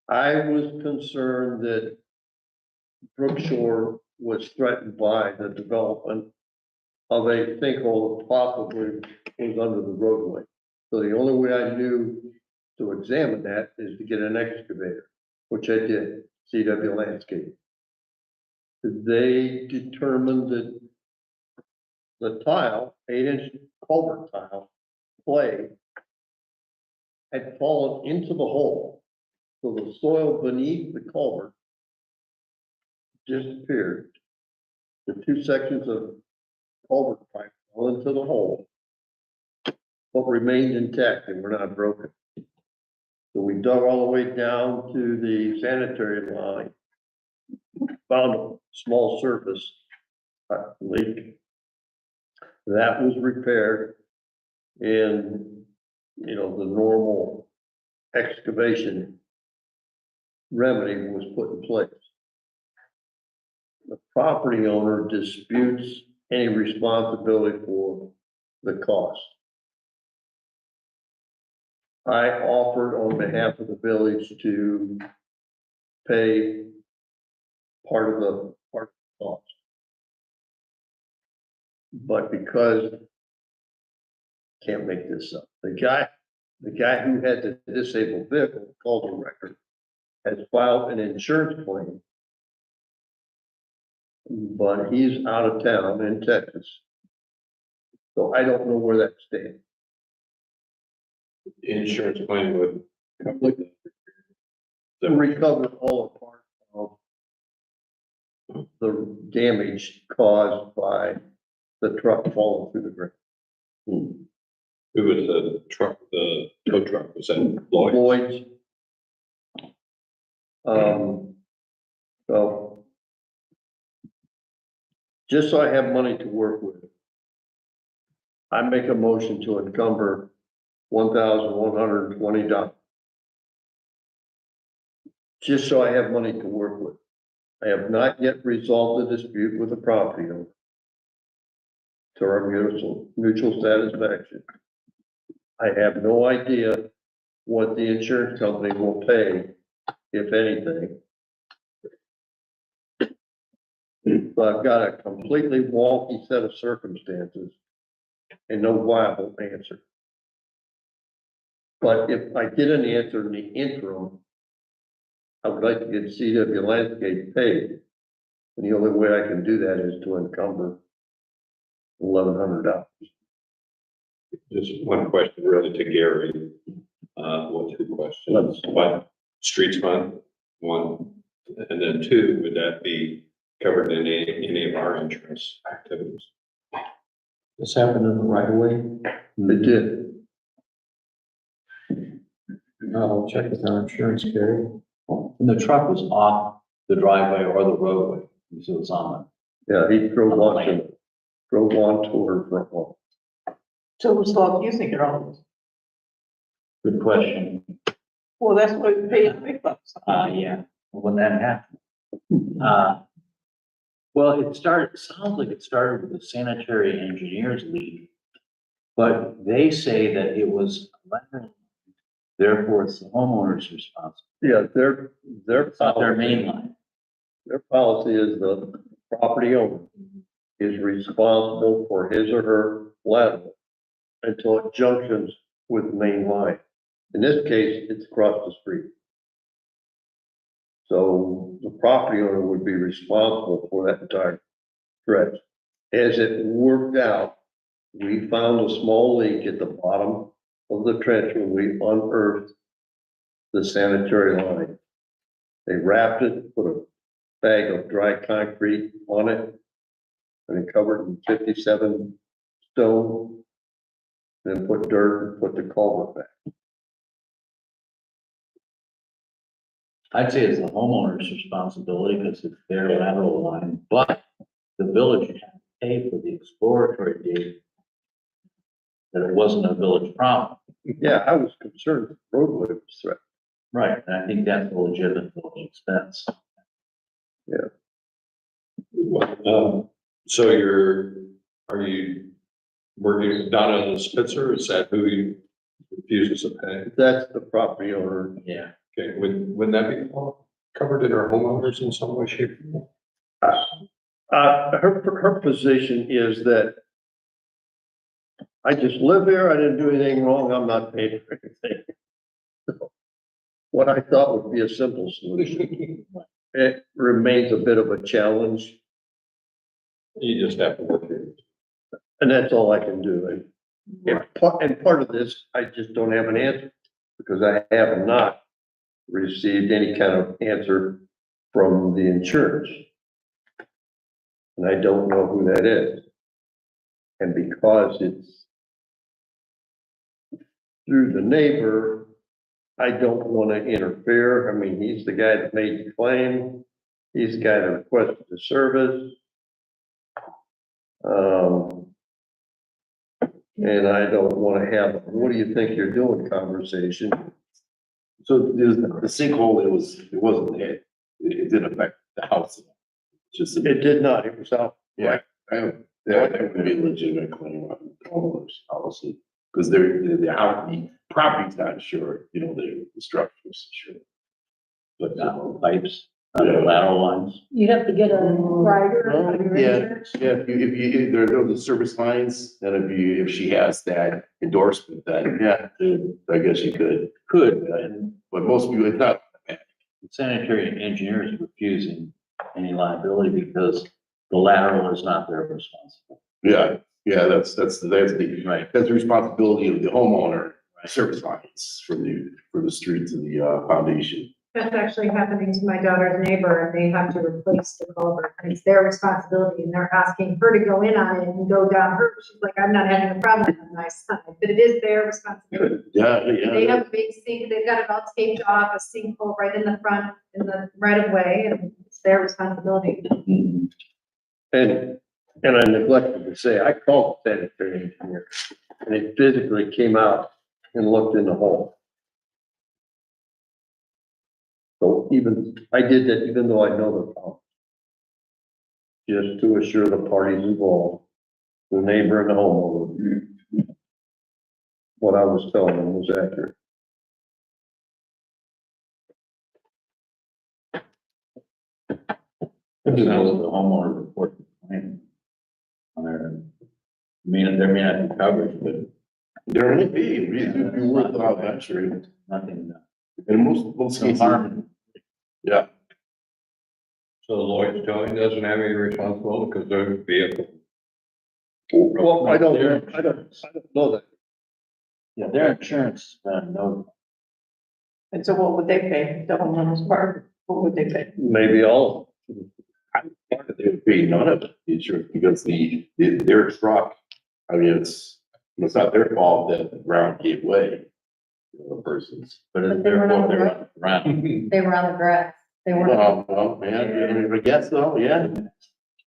I was concerned that Brookshore was threatened by the development of a sinkhole that possibly was under the roadway. So the only way I knew to examine that is to get an excavator, which I did, CW Landscape. They determined that the tile, 8-inch culvert tile, clay, had fallen into the hole. So the soil beneath the culvert disappeared. The 2 sections of culvert pipe fell into the hole, but remained intact and were not broken. So we dug all the way down to the sanitary line, found a small surface leak. That was repaired, and, you know, the normal excavation remedy was put in place. The property owner disputes any responsibility for the cost. I offered on behalf of the village to pay part of the cost. But because, can't make this up, the guy who had the disabled vehicle, called a record, has filed an insurance claim. But he's out of town in Texas. So I don't know where that stands. Insurance claim would. To recover all or part of the damage caused by the truck falling through the ground. Who was the truck, the tow truck, was that Lloyd? Lloyd's. So. Just so I have money to work with. I make a motion to encumber $1,120. Just so I have money to work with. I have not yet resolved the dispute with the property owner. To our mutual satisfaction. I have no idea what the insurance company will pay, if anything. So I've got a completely wonky set of circumstances and no viable answer. But if I get an answer in the interim, I would like to get CW Landscape paid. And the only way I can do that is to encumber $1,100. Just one question really to Gary. Well, two questions. One, streets fund, one, and then two, would that be covered in any of our insurance activities? This happened in the right of way. It did. I'll check with our insurance carrier. And the truck was off the driveway or the roadway, so it was on Yeah, he drove onto her front lawn. So who's fault you think it all is? the, good question. Well, that's why we pay the big bucks. Yeah, when that happened. Well, sounds like it started with the Sanitary Engineers League. But they say that it was, therefore it's the homeowner's responsibility. Yeah, their It's not their main line. Their policy is the property owner is responsible for his or her lateral until it junctions with the main line. In this case, it's across the street. So the property owner would be responsible for that entire stretch. As it worked out, we found a small leak at the bottom of the trench when we unearthed the sanitary line. They wrapped it, put a bag of dry concrete on it, and covered it in 57 stone, then put dirt and put the culvert back. I'd say it's the homeowner's responsibility because it's their lateral line, but the village had to pay for the exploratory dig. That it wasn't a village problem. Yeah, I was concerned the roadway was threatened. Right, and I think that's a legitimate village expense. So are you working down on the Spitzer? Is that who you refuses to pay? That's the property owner. Yeah. Okay, wouldn't that be covered in our homeowners in some way, shape? Or form? Her position is that I just live here, I didn't do anything wrong, I'm not paying for anything. So, what I thought would be a simple solution, it remains a bit of a challenge, You just have to work it. and that's all I can do. And part of this, I just don't have an answer, because I have not received any kind of answer from the insurance. And I don't know who that is. And because it's through the neighbor, I don't want to interfere. I mean, he's the guy that made the claim. He's the guy that requested the service. And I don't want to have, what do you think you're doing conversation. So there's the sinkhole, it wasn't hit, it didn't affect the house. Just, It did not, it was out. yeah, that would be a legitimate claim on homeowners policy, because the house, property's not insured, you know, the structure's insured. But not pipes, lateral lines. You have to get a rider. on your Yeah, insurance. yeah, if there are the service lines, and if she has that endorsement, then yeah, I guess you could. But most people, it's not. Sanitary engineer is refusing any liability because the lateral is not their responsibility. Yeah, that's the, Right. that's the responsibility of the homeowner, service lines for the streets and the foundation. That's actually happening to my daughter's neighbor, and they have to replace the culvert, and it's their responsibility, and they're asking her to go in on it and go down her. She's like, I'm not having a problem with my son, but it is their responsibility. Yeah. They have a big sink, they've got it all taped off, a sinkhole right in the front, in the right of way, and it's their responsibility. And I neglected to say, I called the sanitary engineer and he physically came out and looked in the hole. So I did that even though I know the problem. Just to assure the parties involved, the neighbor and the homeowner, what I was telling them was accurate. Who knows the homeowner report the claim on there? There may not be coverage, but There may be, if you work without venturing, nothing, and most no cases, harm. yeah. So Lloyd's Towing doesn't have any responsibility because their vehicle. Well, I don't know that. Yeah, their insurance, no, And so what would they pay? The homeowner's part, what would they pay? Maybe all. They would pay none of it, the insurance, because their truck, I mean, it's not their fault that the ground gave way. The person's. but it's But they their were fault, not they're around. They were on the grass. They weren't. Well, man, I guess so, yeah.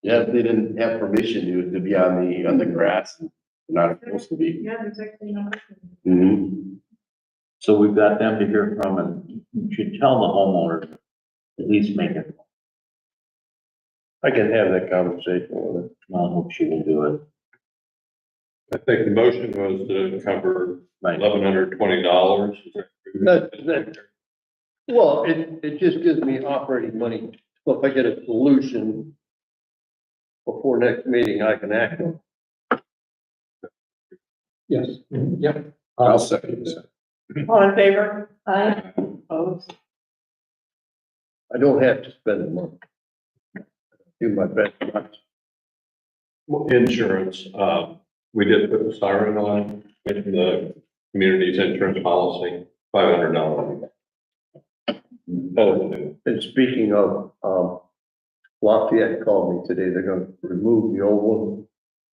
Yeah, if they didn't have permission to be on the grass, they're not supposed to be. Yeah, there's actually no. Mhm. So we've got them to hear from, and you should tell the homeowner, at least make it, I can have that conversation with her. I hope she will do it. I think the motion was to cover Right. $1,120. Well, it just gives me operating money. So if I get a solution before next meeting, I can act on it. Yes. Yep. I'll second this. All in favor? I, Opposed? I don't have to spend the money. Do my best. Insurance, we did put the siren on in the community's insurance policy, $500. And speaking of, Lafayette called me today. They're gonna remove the old one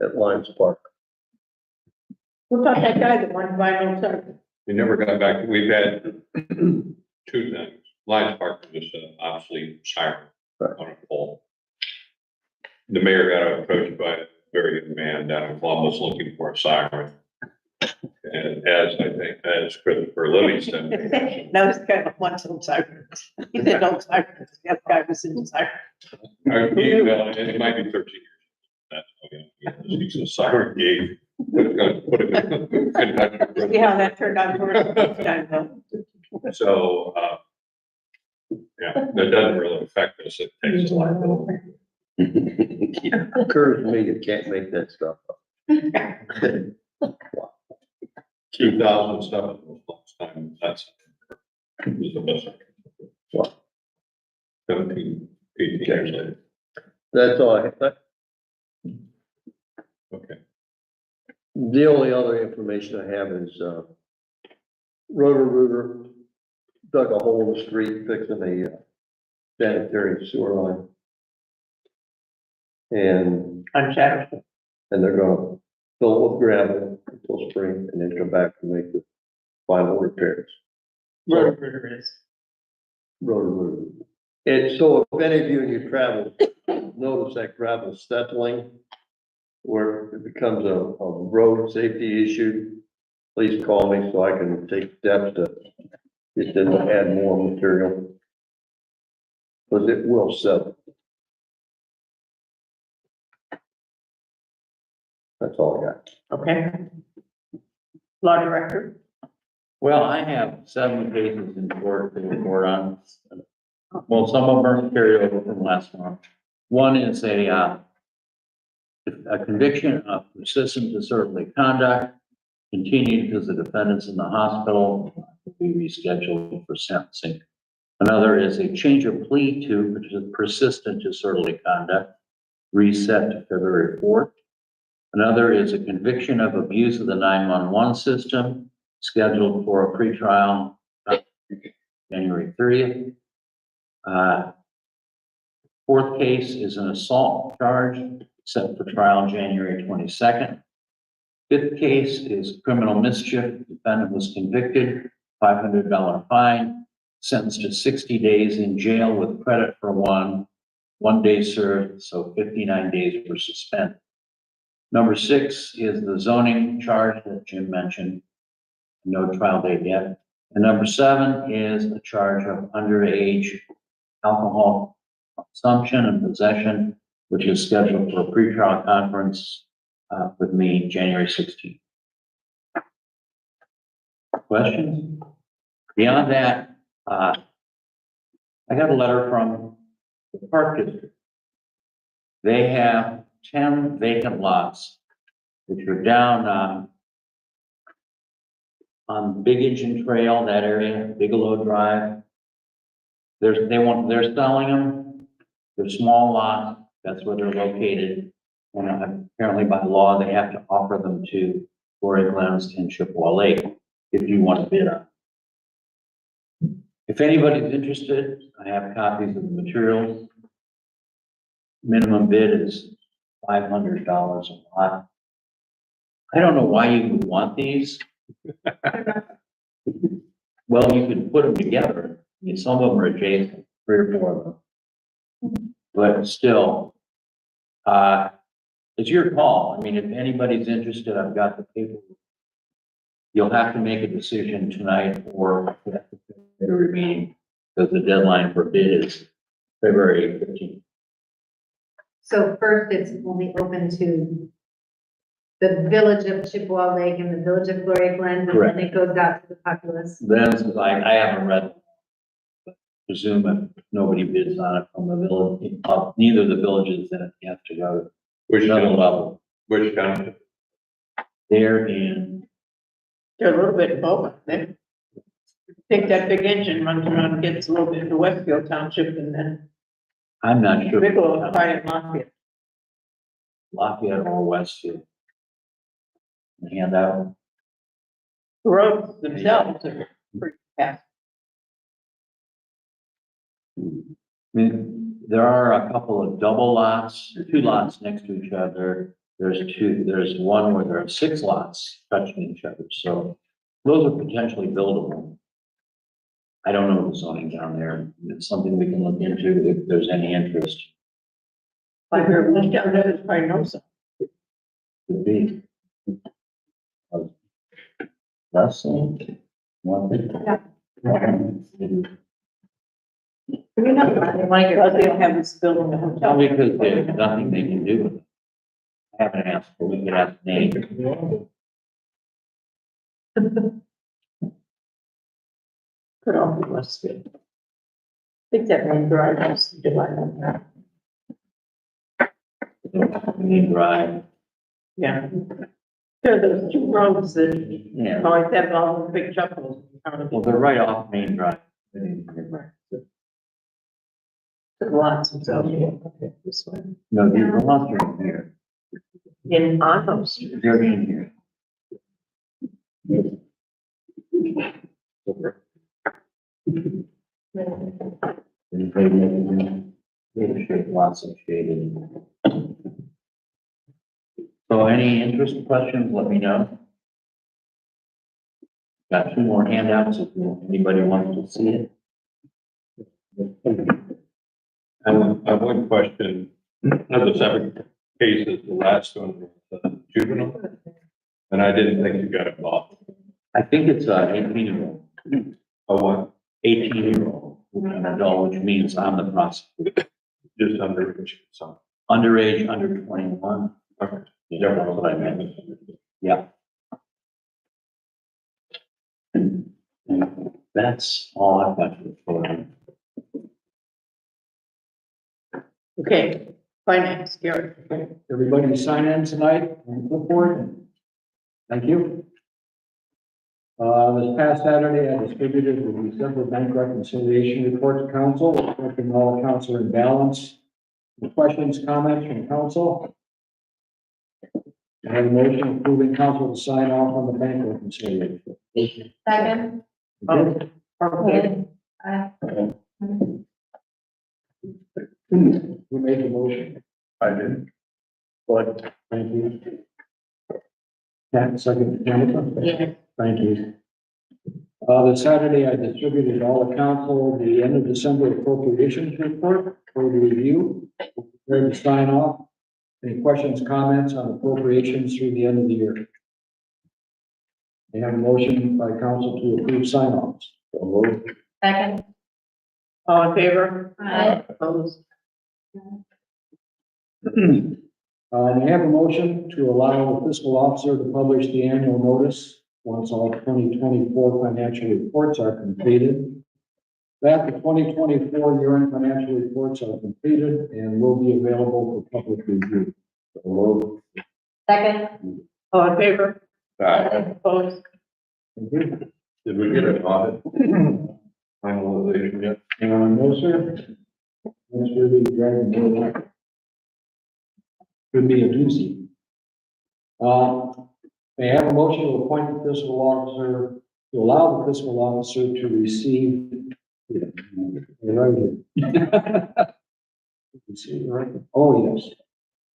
at Lions Park. What about that guy that wanted to buy an old truck? We never got back, we've had two things. Lions Park was just an obsolete siren on a pole. The mayor got approached by a very young man down in Columbus looking for a siren. And as Christopher Livingston. No, this guy wants some sirens. He said no sirens. The other guy was in siren. It might be 13 years. That's okay. He's a siren gate. See how that turned out for us this time, though. So, yeah, that doesn't really affect us. It takes a lot. Occurs to me, you can't make that stuff up. 2000 stuff was last time, that's. Was the best. Wow. 17, 18 years later. That's all I have. Okay. The only other information I have is, Roto-Rooter dug a hole in the street fixing a sanitary sewer line. And Unshattered. they're gonna fill it with gravel until spring and then come back and make the final repairs. Roto-Rooter is. Roto-Rooter. And so if any of you in your travels notice that gravel settling, where it becomes a road safety issue, please call me so I can take steps to get them to add more material. Because it will settle. That's all I got. Okay. Law director. Well, I have 7 cases in court to report on. Well, some of them are carried over from last month. One is a conviction of persistent disorderly conduct, continued because the defendant's in the hospital, will be rescheduled for sentencing. Another is a change of plea to persistent disorderly conduct, reset to February 4th. Another is a conviction of abuse of the 911 system, scheduled for a pretrial January 30th. Fourth case is an assault charge set for trial January 22nd. Fifth case is criminal mischief. Defendant was convicted, $500 fine, sentenced to 60 days in jail with credit for one day served, so 59 days were suspended. Number 6 is the zoning charge that Jim mentioned. No trial date yet. And number 7 is a charge of underage alcohol consumption and possession, which is scheduled for a pretrial conference with me January 16th. Questions? Beyond that, I got a letter from the Park District. They have 10 vacant lots, which are down on Big Engine Trail, that area, Bigelow Drive. They're selling them. They're small lots. That's where they're located. And apparently by law, they have to offer them to Quarry Glens and Chippewa Lake if you want to bid on. If anybody's interested, I have copies of the materials. Minimum bid is $500 a lot. I don't know why you would want these. Well, you could put them together. I mean, some of them are adjacent, 3 or 4 of them. But still, it's your call. I mean, if anybody's interested, I've got the paper. You'll have to make a decision tonight or at the February meeting, because the deadline for bid is February 15th. So first, it's only open to the village of Chippewa Lake and the village of Glory Glen, and then it goes out to the populace. Then, I haven't read, presume if nobody bids on it from the village, neither the villages that you have to go Which to another town, level. which town? They're in, They're a little bit both. They think that big engine runs around and gets a little bit into Westfield Township and then I'm not sure. Bigelow, Fire, and Lafayette. Lafayette or Westfield. Hand out. The roads themselves are pretty fast. I mean, there are a couple of double lots, 2 lots next to each other. There's one where there are 6 lots touching each other, so those are potentially buildable. I don't know the zoning down there. It's something we can look into if there's any interest. I heard one down there, there's probably no sign. Could be. Less than one thing. You know, because they don't have this building, the hotel. Probably because there's nothing they can do with it. I haven't asked, but we could ask Nate. Could all be Westfield. I think that main drive has to divide on that. Main Drive, Yeah. There are those 2 roads that yeah, always have all the big chuckles. well, they're right off Main Drive. The lots themselves, okay, this way. No, the lots are in here. In on Street. They're in here. They shade lots of shaded. So any interest questions, let me know. Got 2 more handouts if anybody wants to see it. I have one question. Of the 7 cases, the last one was juvenile, and I didn't think you got involved. I think it's a 18-year-old. Oh, what? 18-year-old, an adult, which means I'm the prosecutor. Just underage, so. Underage, under 21. Okay. Yeah, that's what I meant. Yeah. That's all I've got for. Okay, finance, Gary. Everybody sign in tonight and look forward. Thank you. This past Saturday, I distributed the December bank reconciliation report to council, reflecting all accounts are in balance. Any questions, comments from council? I have a motion approving council to sign off on the bank reconciliation. Second. Okay. Okay. Who made the motion? I did. But, thank you. Cat, second, Jennifer? Yeah. Thank you. This Saturday, I distributed all the council the end of December appropriations report for the review. Ready to sign off. Any questions, comments on appropriations through the end of the year? I have a motion by council to approve sign-offs. So moved. Second. All in favor? Aye. Opposed? I have a motion to allow the fiscal officer to publish the annual notice once all 2024 financial reports are completed. That the 2024 year-end financial reports are completed and will be available for public review. So moved. Second. All in favor? Aye. Opposed? Thank you. Did we get an audit finalization yet? No, sir. That's really dragging me along. Could be a doozy. May I have a motion to appoint the fiscal officer, to allow the fiscal officer to receive. Oh, yes.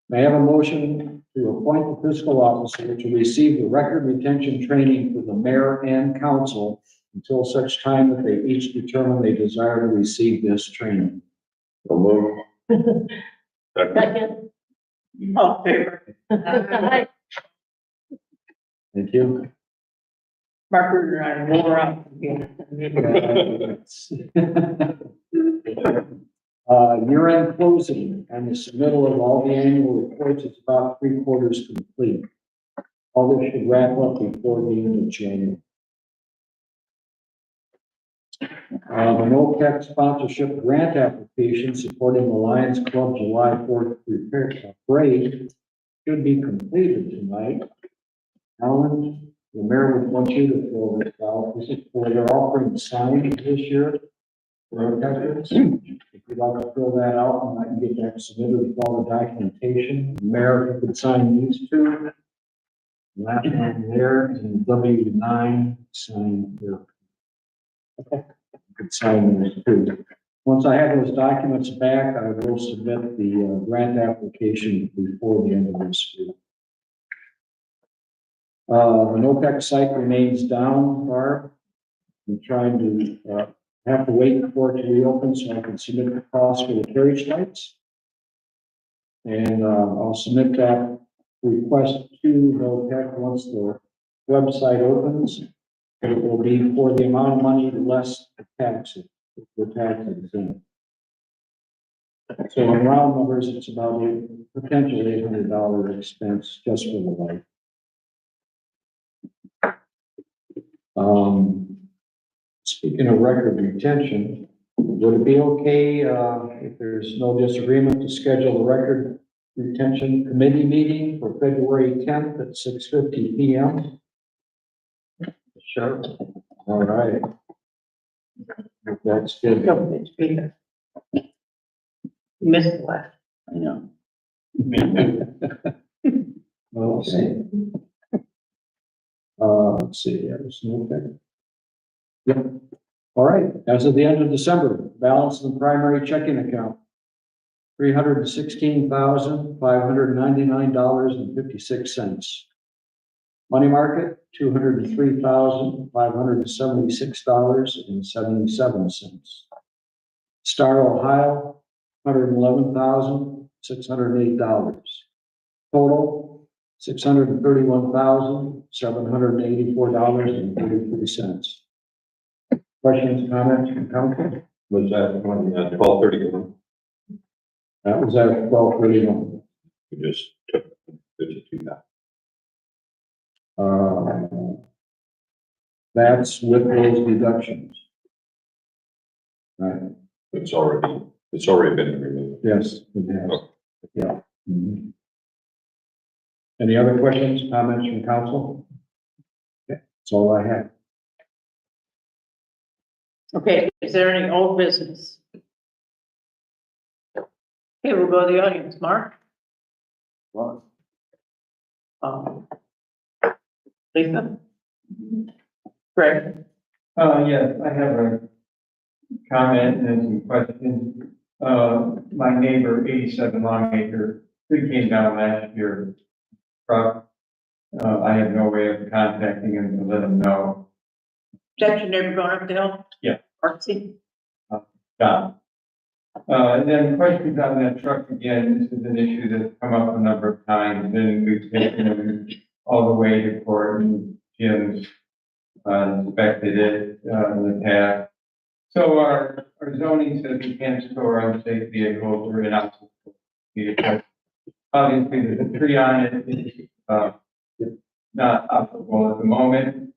May I have a motion to appoint the fiscal officer to receive the record retention training for the mayor and council until such time that they each determine they desire to receive this training. So move. Second. All in favor? Aye. Thank you. Marker and I wore out. Year-end closing and the submittal of all the annual reports is about 3/4 complete. All this should wrap up before the end of January. The NOPEC sponsorship grant application supporting the Lions Club July 4th parade should be completed tonight. Alan, the mayor would want you to fill this out. This is for their offering signs this year. Protesters. If you'd like to fill that out, and I can get that submitted with all the documentation. The mayor could sign these two. That one there, and W9 sign here. Okay. You could sign those too. Once I have those documents back, I will submit the grant application before the end of this week. The NOPEC site remains down, Barb. I'm trying to, have to wait for it to reopen so I can submit the cost for the carriage lights. And, I'll submit that request to NOPEC once the website opens. It will be for the amount of money less the taxes, the tax exempt. So in round numbers, it's about a potential $800 expense just for the light. Speaking of record retention, would it be okay, if there's no disagreement, to schedule the record retention committee meeting for February 10th at 6:50 p.m.? Sure. All right. That's good. Missed the last. I know. Okay. Let's see, there's no thing. Yep. All right, as of the end of December, balance in the primary checking account, $316,599.56. Money market, $203,576.77. Star Ohio, $111,608. Total, $631,784.33. Questions, comments from council? Was that one, 12:31? That was at 12:31. We just took 52 now. That's with those deductions. Right, It's already been removed. yes, it has. Yeah. Mhm. Any other questions, comments from council? Okay, that's all I have. Okay, is there any old business? Okay, we'll go to the audience. Mark? Lisa? Greg? Yes, I have a comment and some questions. My neighbor, 87 Longacre, he came down last year, truck. I have no way of contacting him to let him know. That's your neighbor going up the hill? Yeah. Artsy? Done. And then questions on that truck again, this is an issue that's come up a number of times, and we've taken him all the way to court, and Jim's inspected it, in the past. So our zoning says we can't store unsafe vehicles or inoperable vehicles. Obviously, there's a tree on it, it's not operable at the moment.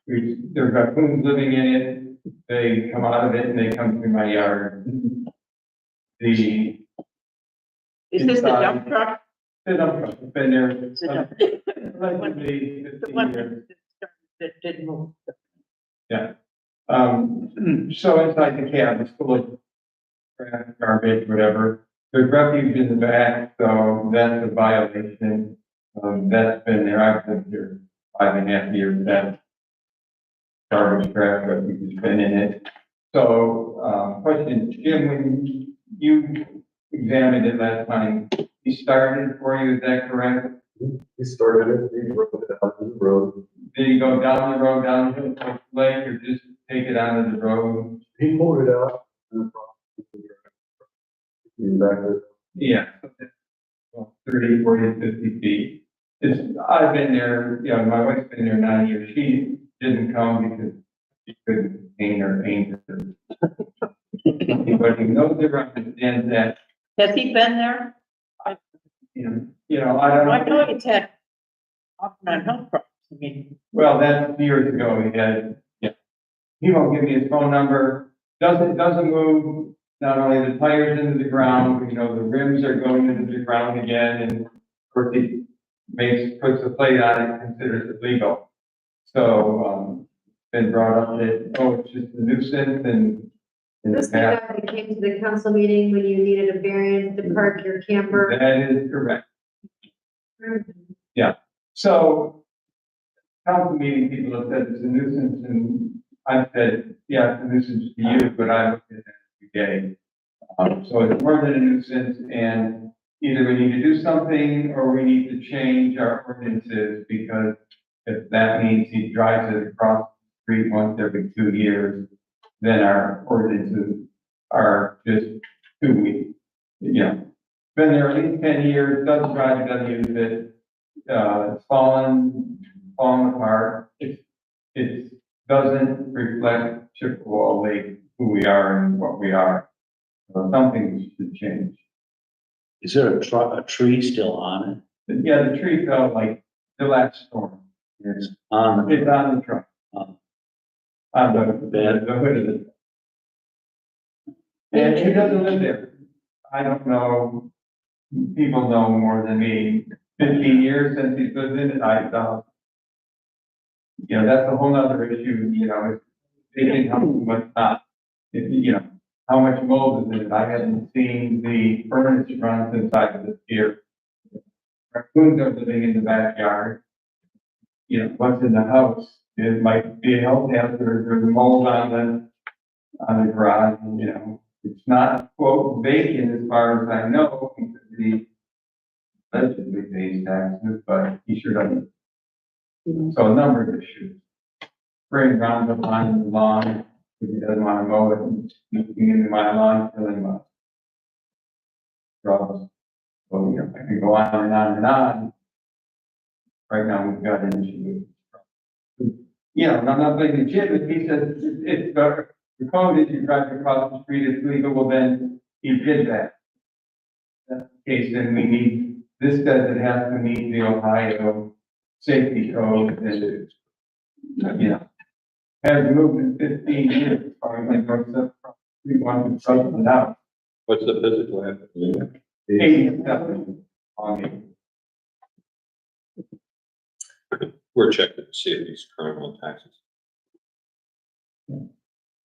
There's raccoons living in it, they come out of it and they come through my yard. The Is this the dump truck? dump truck has been there It's a dump- allegedly The 15 one years. that didn't move. So inside the cab, it's full of trash, garbage, whatever. There's refuge in the back, so that's a violation. That's been there, I've lived here 5.5 years, that garbage, trash, refuge has been in it. So, question, Jim, when you examined it last time, he started for you, is that correct? He started it, he wrote it out to the road. Did he go down the road, down the lake, or just take it onto the road? He pulled it out. He's back there. Yeah. Well, 30, 40, 50 feet. I've been there, you know, my wife's been there 9 years. She didn't come because she couldn't paint or paint her. But he knows the understands that, Has he been there? you know, I don't know. I know it's had often on health problems. I mean, Well, that's years ago, he had, yeah. He won't give me his phone number, doesn't move, not only the tires into the ground, you know, the rims are going into the ground again, and of course he puts a plate on it, considers it legal. So, been brought up that, oh, it's just a nuisance and. in the This is the past- guy that came to the council meeting when you needed a variance to park your camper. That is correct. So, council meeting people have said it's a nuisance, and I said, yeah, it's a nuisance to you, but I look at it every day. So it's more than a nuisance, and either we need to do something, or we need to change our ordinances, because if that means he drives it across the street once every 2 years, then our ordinances are just too weak. You know, been there at least 10 years, doesn't drive it, doesn't use it. It's fallen apart. It doesn't reflect Chippewa Lake, who we are and what we are. So something should change. Is there a tree still on it? Yeah, the tree fell like the last storm. It's on It's on the truck, the, on the hood of it. And he doesn't live there. I don't know, people know more than me. 15 years since he's lived in it, I thought. You know, that's a whole nother issue, you know, they think how much not. If, you know, how much mold is in it? I haven't seen the furnace run since I was here. Raccoons are living in the backyard. You know, what's in the house, it might be a health hazard, there's mold on the garage, and, you know, it's not, quote, vacant as far as I know, because the allegedly pays taxes, but he sure doesn't. So a number of issues. Spraying Roundup on the lawn, because he doesn't want to mow it, and sneaking into my lawn, killing my shrubs. So, you know, I can go on and on and on. Right now, we've got an issue with, you know, and I'm not blaming Jim, if he says it's, the code is you drive across the street, it's legal, well then, he did that. That's the case, then we need, this says it has to meet the Ohio safety code, and Yeah. Has moved in 15 years, probably like we want to something out. What's the physical address? 87 on We're checking to see if he's current on taxes.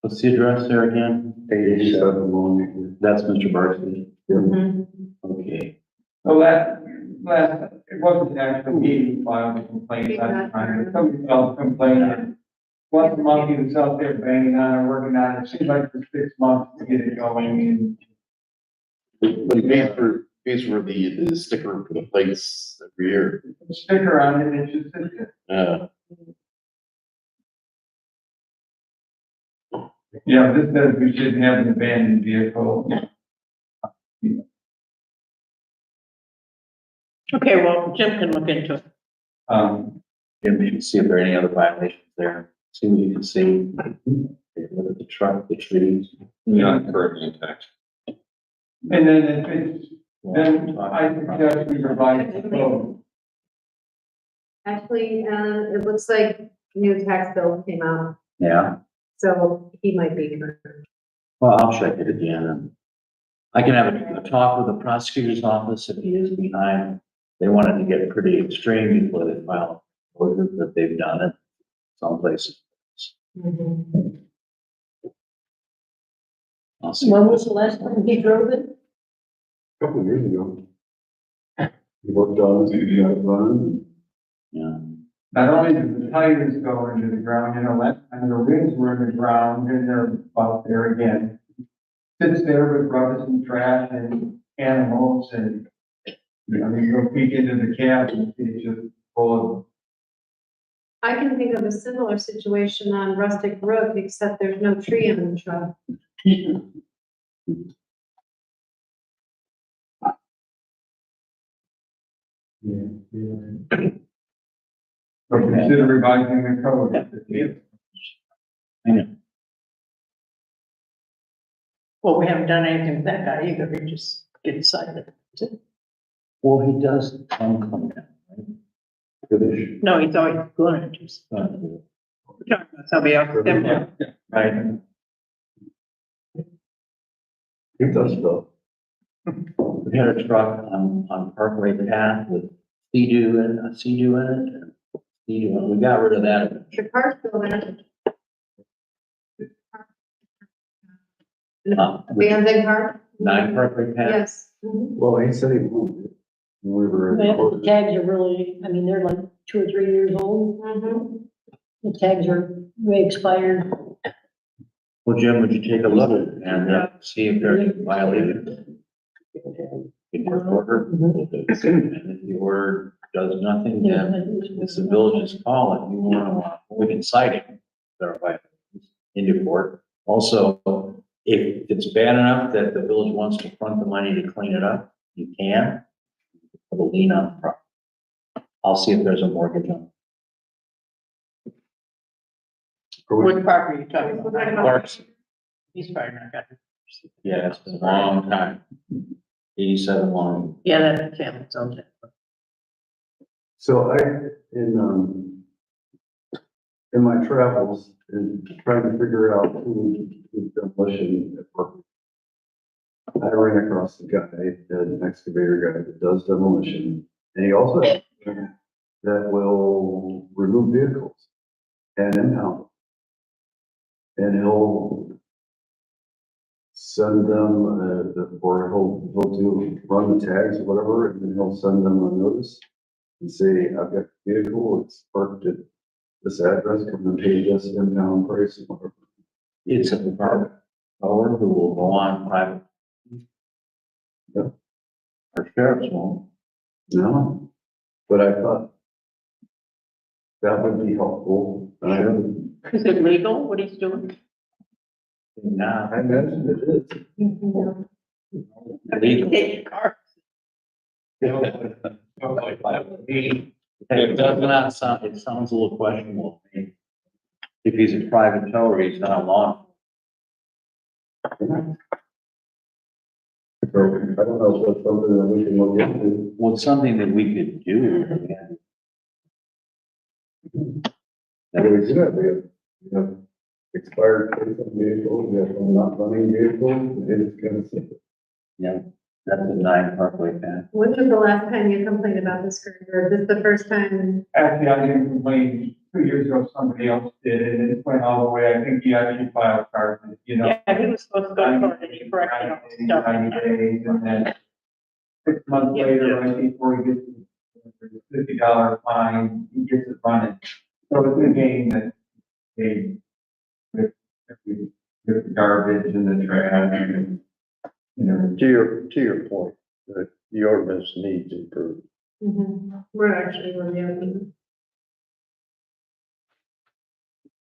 What's the address there again? 87 Long. That's Mr. Barkley. Mhm. Okay. So last, it wasn't actually he filed a complaint last time, somebody else complained. Once a month, he was out there banging on it, working on it, it seemed like for 6 months to get it going. But he pays for the sticker for the plates every year. And sticker on it, it should sit there. Yeah, this says we shouldn't have an abandoned vehicle. Okay, well, Jim can look into it. Jim, you can see if there are any other violations there. See what you can see. Take a look at the truck, the trees. Not currently in tax. And then if it's, then I suggest we revise the code. Actually, it looks like new tax bill came out, Yeah, so he might be. well, I'll check it again. And I can have a talk with the prosecutor's office if he is behind. They wanted to get pretty extreme before they file orders, that they've done it some places. I'll see. When was the last time he drove it? Couple of years ago. He worked on it, he got it running. Yeah. Not only do the tires go into the ground, you know, last time the rims were in the ground, and they're about there again. Sits there with rubbish and trash and animals and, you know, you go peek into the cab and it's just full I can think of a similar situation on Rustic Brook, except there's no tree on the truck. So consider revising the code. Well, we haven't done anything with that guy either, we just get decided. Well, he does come down, right? Good-ish. No, he's always going to just, we're talking about somebody else. Yeah, right. He does stuff. We had a truck on Parkway Path with Sea-Doo in it, Sea-Doo in it. And Sea-Doo, we got rid of that. The car's still there. Abandoned car? 9 Parkway Path. Yes. Well, he said he moved it. When we were. The tags are really, I mean, they're like 2 or 3 years old. Mhm. The tags are way expired. Well, Jim, would you take a look and see if there's a violation? In your order, and if the order does nothing, then it's the village's call, and you want, we can cite it, verify into court. Also, if it's bad enough that the village wants to front the money to clean it up, you can. Put a lien on the property. I'll see if there's a mortgage on it. What property are you talking about? Clark's, He's probably not got it. yeah, it's been a long time. 87 long. Yeah, that family's owned it. So in my travels, and trying to figure out who did demolition at work, I ran across the guy, an excavator guy that does demolition, and he also has one that will remove vehicles and impound them. And he'll send them, or he'll run the tags or whatever, and then he'll send them a notice and say, I've got a vehicle, it's parked at this address, come and pay this impound price and whatever. It's a private owner who will go on private. Yep. Or sheriff's won't. No, but I thought that would be helpful. And I haven't, Is it legal, what he's doing? Nah, I imagine it is. legal. Take your car. It does not sound, it sounds a little questionable to me. If he's a private tower, he's not a law. So I don't know if that's something that we can look into. Well, it's something that we could do. What do we do? We have expired plates on vehicles, we have not running vehicles, it's gonna sit. Yeah, that's a 9 Parkway path. When was the last time you complained about this, Kurt, or is this the first time? Actually, I didn't complain. 2 years ago, somebody else did, and it went all the way. I think he actually filed charges, you know. Yeah, he was supposed to go for it, and he corrected all the stuff. 90 days, and then 6 months later, right before he gets the $50 fine, he gets it running. So it's a game that they, with the garbage and the trash and, you know. To your point, that the ordinance needs improvement. We're actually reviewing.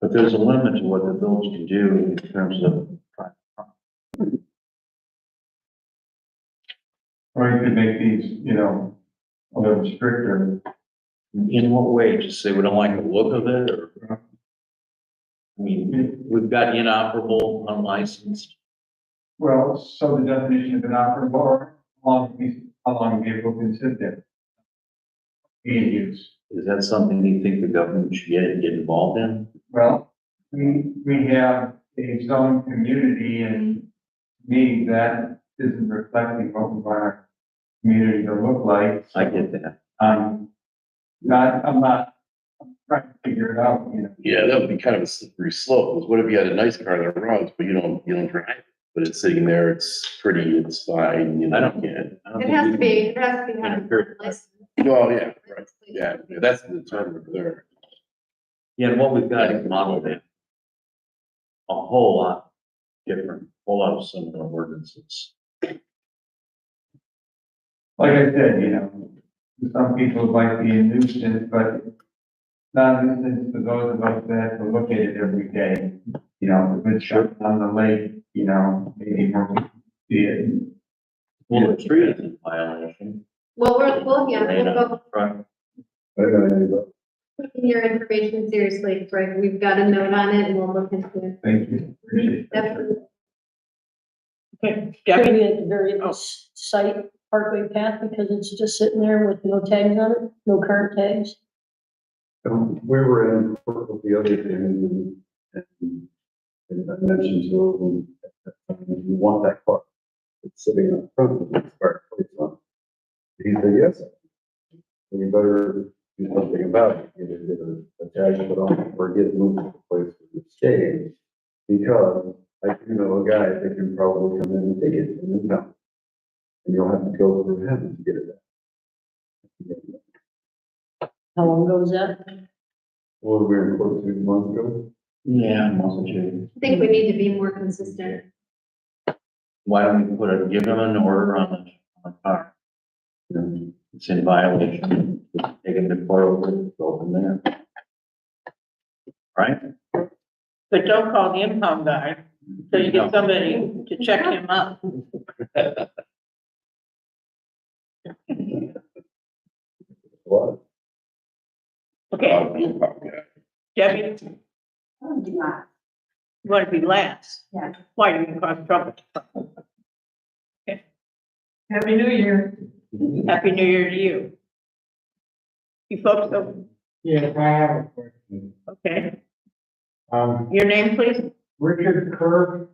But there's a limit to what the village can do in terms of private property. Or you could make these, you know, a little stricter. In what way? Just say we don't like the look of it, or? I mean, we've got inoperable, unlicensed. Well, so the definition of inoperable, or how long a vehicle can sit there. Being used. Is that something you think the government should get involved in? Well, we have a zone community, and to me, that isn't reflecting what we want our community to look like. I get that. I'm trying to figure it out, you know. Yeah, that would be kind of a slippery slope, because what if you had a nice car that runs, but you don't drive it? But it's sitting there, it's pretty, it's fine, you know. I don't yeah. It has to be, having a license. Well, yeah, right, yeah, that's the term there. Yeah, and what we've got is modeled in a whole lot different, a whole lot of similar ordinances. Like I said, you know, some people might be a nuisance, but not a nuisance to those of us that look at it every day. You know, if it's shut on the lake, you know, maybe more people see it. Well, the tree is in violation. Well, we'll go Right. taking your information seriously, Greg. We've got a note on it and we'll look into it. Thank you. Appreciate that. Definitely. Okay, Should Debbie, be at the very site Parkway path because it's just sitting there with no tags on it, no current tags. We were in court with the other thing, and I mentioned to him, you want that car, it's sitting up front with the expired plates on. He said, yes. So you better do something about it, either get a tag put on or get it moved to the place where it's staying. Because I do know a guy that can probably come in and take it in the town. And you'll have to go through him to get it back. How long ago was that? Well, we were in court 6 months ago. Yeah, Massachusetts. I think we need to be more consistent. Why don't we give them an order on the car? It's in violation, take it to court over, go from there. Right? but don't call the impound guy, so you get somebody to check him up. What? Okay, Debbie, you want to be last? Yeah. Why, you can cause trouble? Happy New Year. Happy New Year to you. You folks, Yes, I have a question. okay, your name, please? Richard Kerr.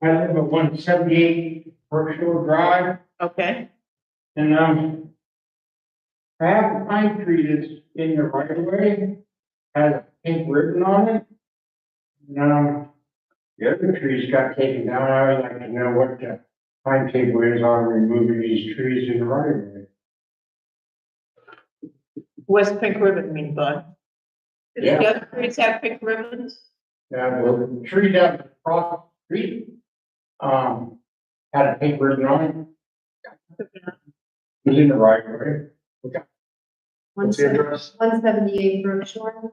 I live at 178 Berkshire Drive, Okay, and, I have a pine tree that's in the right of way, has a pink ribbon on it. And, the other trees got taken down, I would like to know what the timetable is on removing these trees in the right of way. what's pink ribbon mean, bud? Do Yeah. the other trees have pink ribbons? The tree down across the street, had a pink ribbon on it. It was in the right of way. What's the address? 178 Brookshore.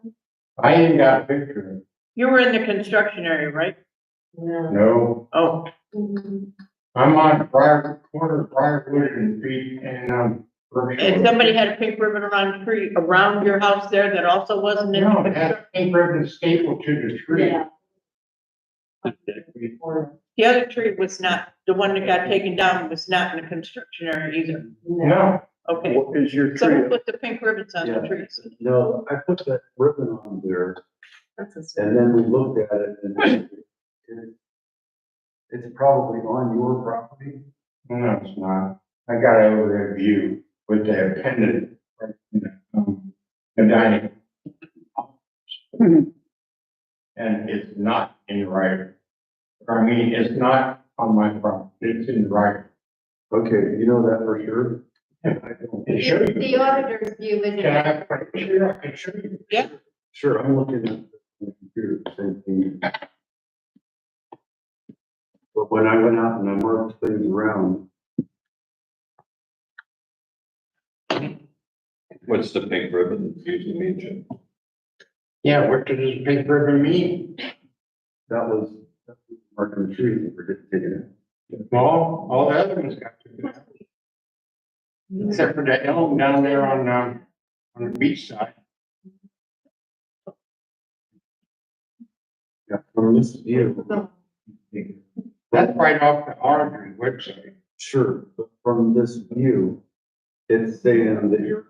I ain't got a picture. You were in the construction area, right? No, Oh, Mhm. I'm on corner of Briarwood and Street and, Berkshire. and somebody had a pink ribbon around tree, around your house there that also wasn't in No, the it had a pink ribbon stapled to the tree. Yeah. The other tree was not, the one that got taken down was not in the construction area either. No, Okay, What is your so who tree? put the pink ribbons on the Yeah. trees? No, I put that ribbon on there That's a. and then we looked at it and it's probably on your property. No, it's not. I got over a view with the pendant, right, the dining. And it's not in the right. I mean, it's not on my property, it's in the right. Okay, you know that for sure? I can show you. The auditor's view is. Can I can show you? Yeah. Sure, I'm looking at the computer, same thing. But when I went out and I marked things around, What's the pink ribbon usually mean, Jim? Yeah, what does this pink ribbon mean? that was marking the trees that were taken in. Well, all the other ones got to do. Except for that elm down there on the beach side. Yeah, from this view. That's right off the Audrey website. Sure, but from this view, it's saying that you're.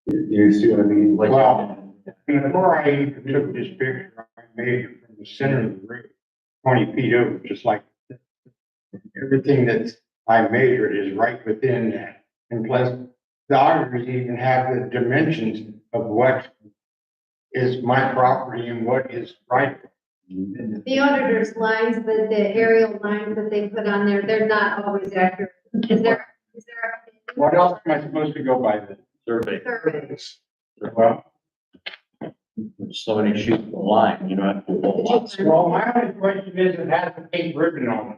You see what I mean? Like. Well, before I even took this picture, I made it from the center of the road, 20 feet over, just like this. Everything that's I measured is right within that. And plus, the auditors even have the dimensions of what is my property and what is right. The auditor's lines, the aerial lines that they put on there, they're not always accurate. Is there a? What else am I supposed to go by then? Survey. Survey. Well, Somebody shoots the line, you know, have to walk. well, my only question is, it has a pink ribbon on it.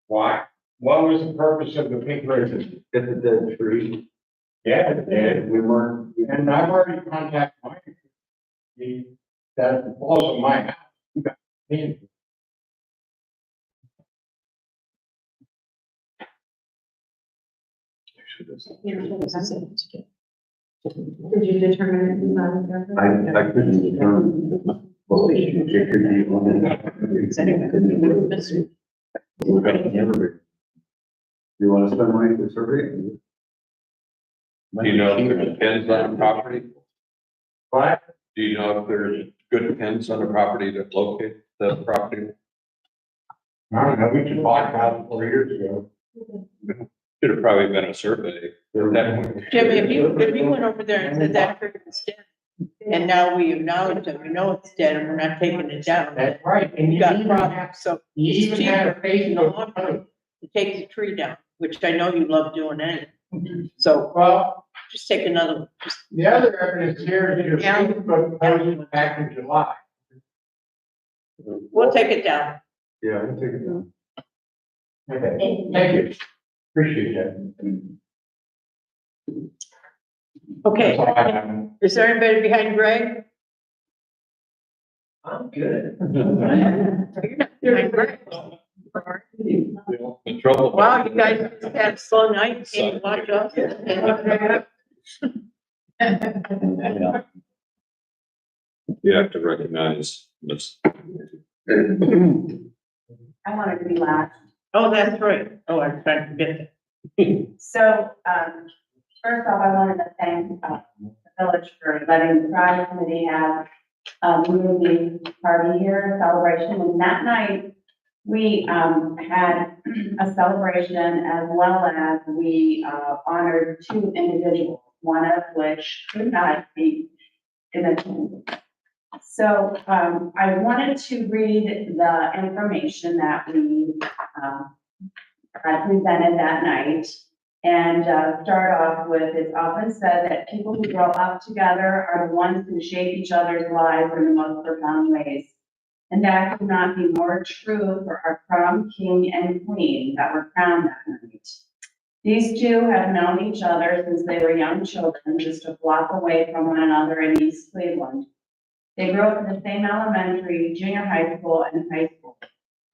Why? What was the purpose of the pink ribbon? It's a dead tree. Yeah, it did. We marked. And I've already contacted my, that falls on my house. Did you determine it was not in there? I couldn't determine. Well, it could be on it. We're gonna never. You wanna spend money for survey? Do you know if there's pins on the property? What? Do you know if there's good pins on the property that locate the property? I don't know, we just bought a house 4 years ago. Should have probably been a survey at that point. Jimmy, if you went over there and said that tree was dead, and now we acknowledge that we know it's dead and we're not taking it down, then That's right, and you you got even have, problems, so you it's even have a cheaper face in the long run to take the tree down, which I know you love doing anyway. So Well, just take another one. Just- the other evidence here is your Yeah. Facebook posted back in July. We'll take it down. Yeah, I can take it down. Okay, thank you. Appreciate that. Okay, That's all I have. is there anybody behind Greg? I'm good. You're not behind Greg. The trouble. Wow, you guys just had a slow night, can't watch us. Yeah. You have to recognize this. I wanted to be last. Oh, that's right. Oh, I was trying to forget that. So, first off, I wanted to thank, the village for letting the Pride Committee have a movie party here, a celebration, and that night, we, had a celebration as well as we, honored 2 individuals, one of which could not be in attendance. So, I wanted to read the information that we, had presented that night. And start off with, it's often said that people who grow up together are the ones who shape each other's lives in the most profound ways. And that could not be more true for our prom king and queen that were crowned that night. These 2 have known each other since they were young children, just a block away from one another in East Cleveland. They grew up in the same elementary, junior high school, and high school.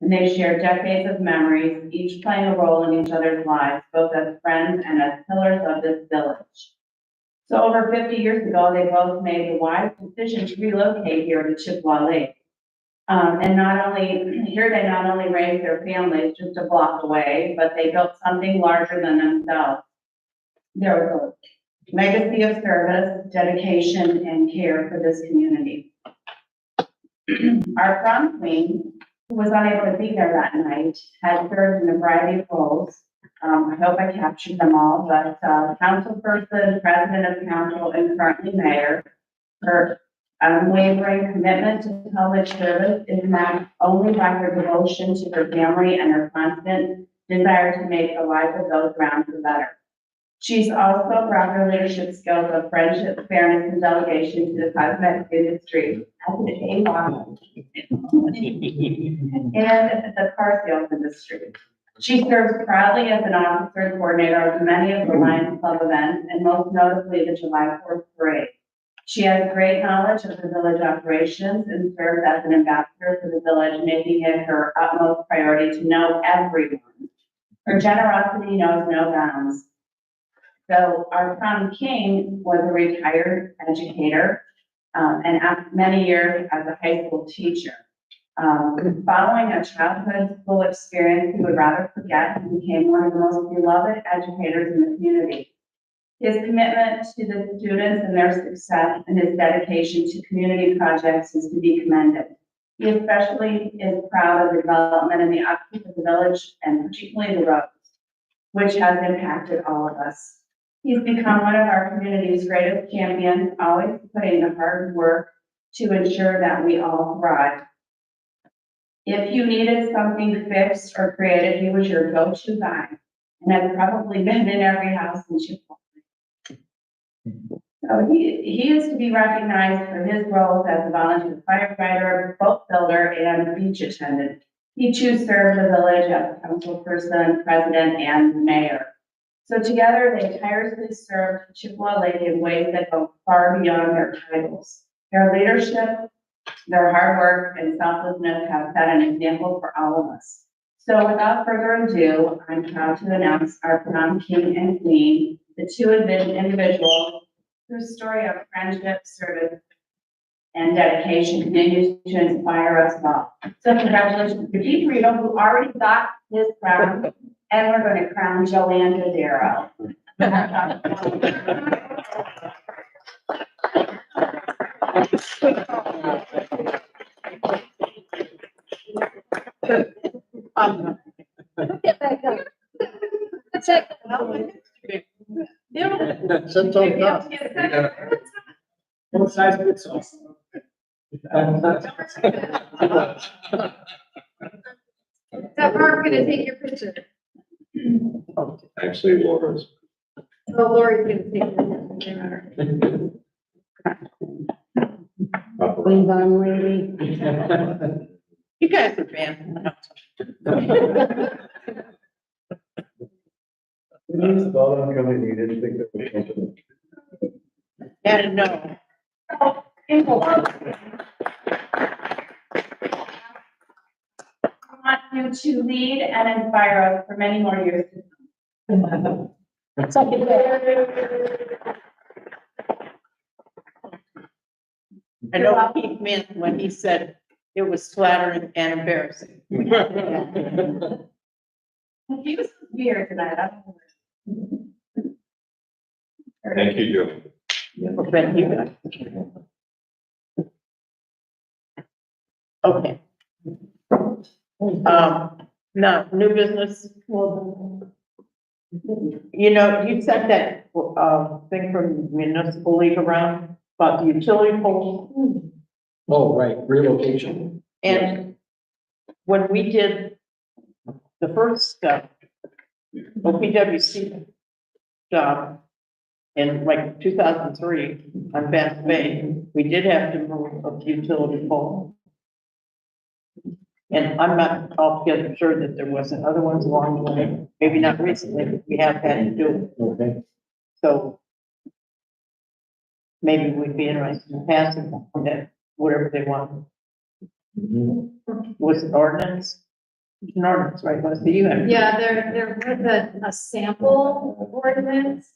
And they share decades of memories, each playing a role in each other's lives, both as friends and as pillars of this village. So over 50 years ago, they both made the wise decision to relocate here to Chippewa Lake. And not only, here they not only raised their families just a block away, but they built something larger than themselves. There was a legacy of service, dedication, and care for this community. Our prom queen, who was unable to be there that night, had served in a variety of roles. I hope I captured them all, but councilperson, president of council, and currently mayor. Her unwavering commitment to public service is matched only by her devotion to her family and her constant desire to make the lives of those around her better. She's also brought her leadership skills of friendship, fairness, and delegation to the cosmetic industry and the car sales industry. She serves proudly as an officer and coordinator of many of the Lions Club events, and most notably the July 4th parade. She has great knowledge of the village operations and serves as an ambassador for the village, making it her utmost priority to know everyone. Her generosity knows no bounds. So our prom king was a retired educator, and after many years as a high school teacher. Following a childhood school experience he would rather forget, he became one of the most beloved educators in the community. His commitment to the students and their success and his dedication to community projects is to be commended. He especially is proud of the development and the upkeep of the village, and particularly the roads, which has impacted all of us. He's become one of our community's greatest champions, always putting the hard work to ensure that we all thrive. If you needed something fixed or created, he was your go-to guy, and has probably been in every house in Chippewa Lake. So he is to be recognized for his roles as a volunteer firefighter, boat builder, and beach attendant. He too served the village as a councilperson, president, and mayor. So together, they tirelessly served Chippewa Lake in ways that go far beyond their titles. Their leadership, their hard work, and selflessness have set an example for all of us. So without further ado, I'm proud to announce our prom king and queen, the two individuals whose story of friendship, service, and dedication continues to inspire us all. So congratulations to Keith Rito, who already got his crown, and we're going to crown Joanne Dodaro. Sits on top. Both sides of it, so. That Mark's gonna take your picture. Actually, Laura's. Oh, Lori's gonna take your picture. Leave on, lady. You guys are banned. You didn't think that was something. And no. I want you to lead and inspire us for many more years to come. I know what he meant when he said it was flattering and embarrassing. He was weird tonight. I don't know. Thank you, Joe. Thank you guys. Okay. Now, new business. You know, you sent that, thing from municipal league around about the utility poles. Oh, right, relocation. And when we did the first step, OPWC job in like 2003 on Bass Bay, we did have to move a utility pole. And I'm not altogether sure that there wasn't other ones along the way, maybe not recently, but we have had to do it. Okay. So maybe we'd be interested in passing that, whatever they want. Was it ordinance? It's an ordinance, right? Was the UN? Yeah, there was a sample ordinance.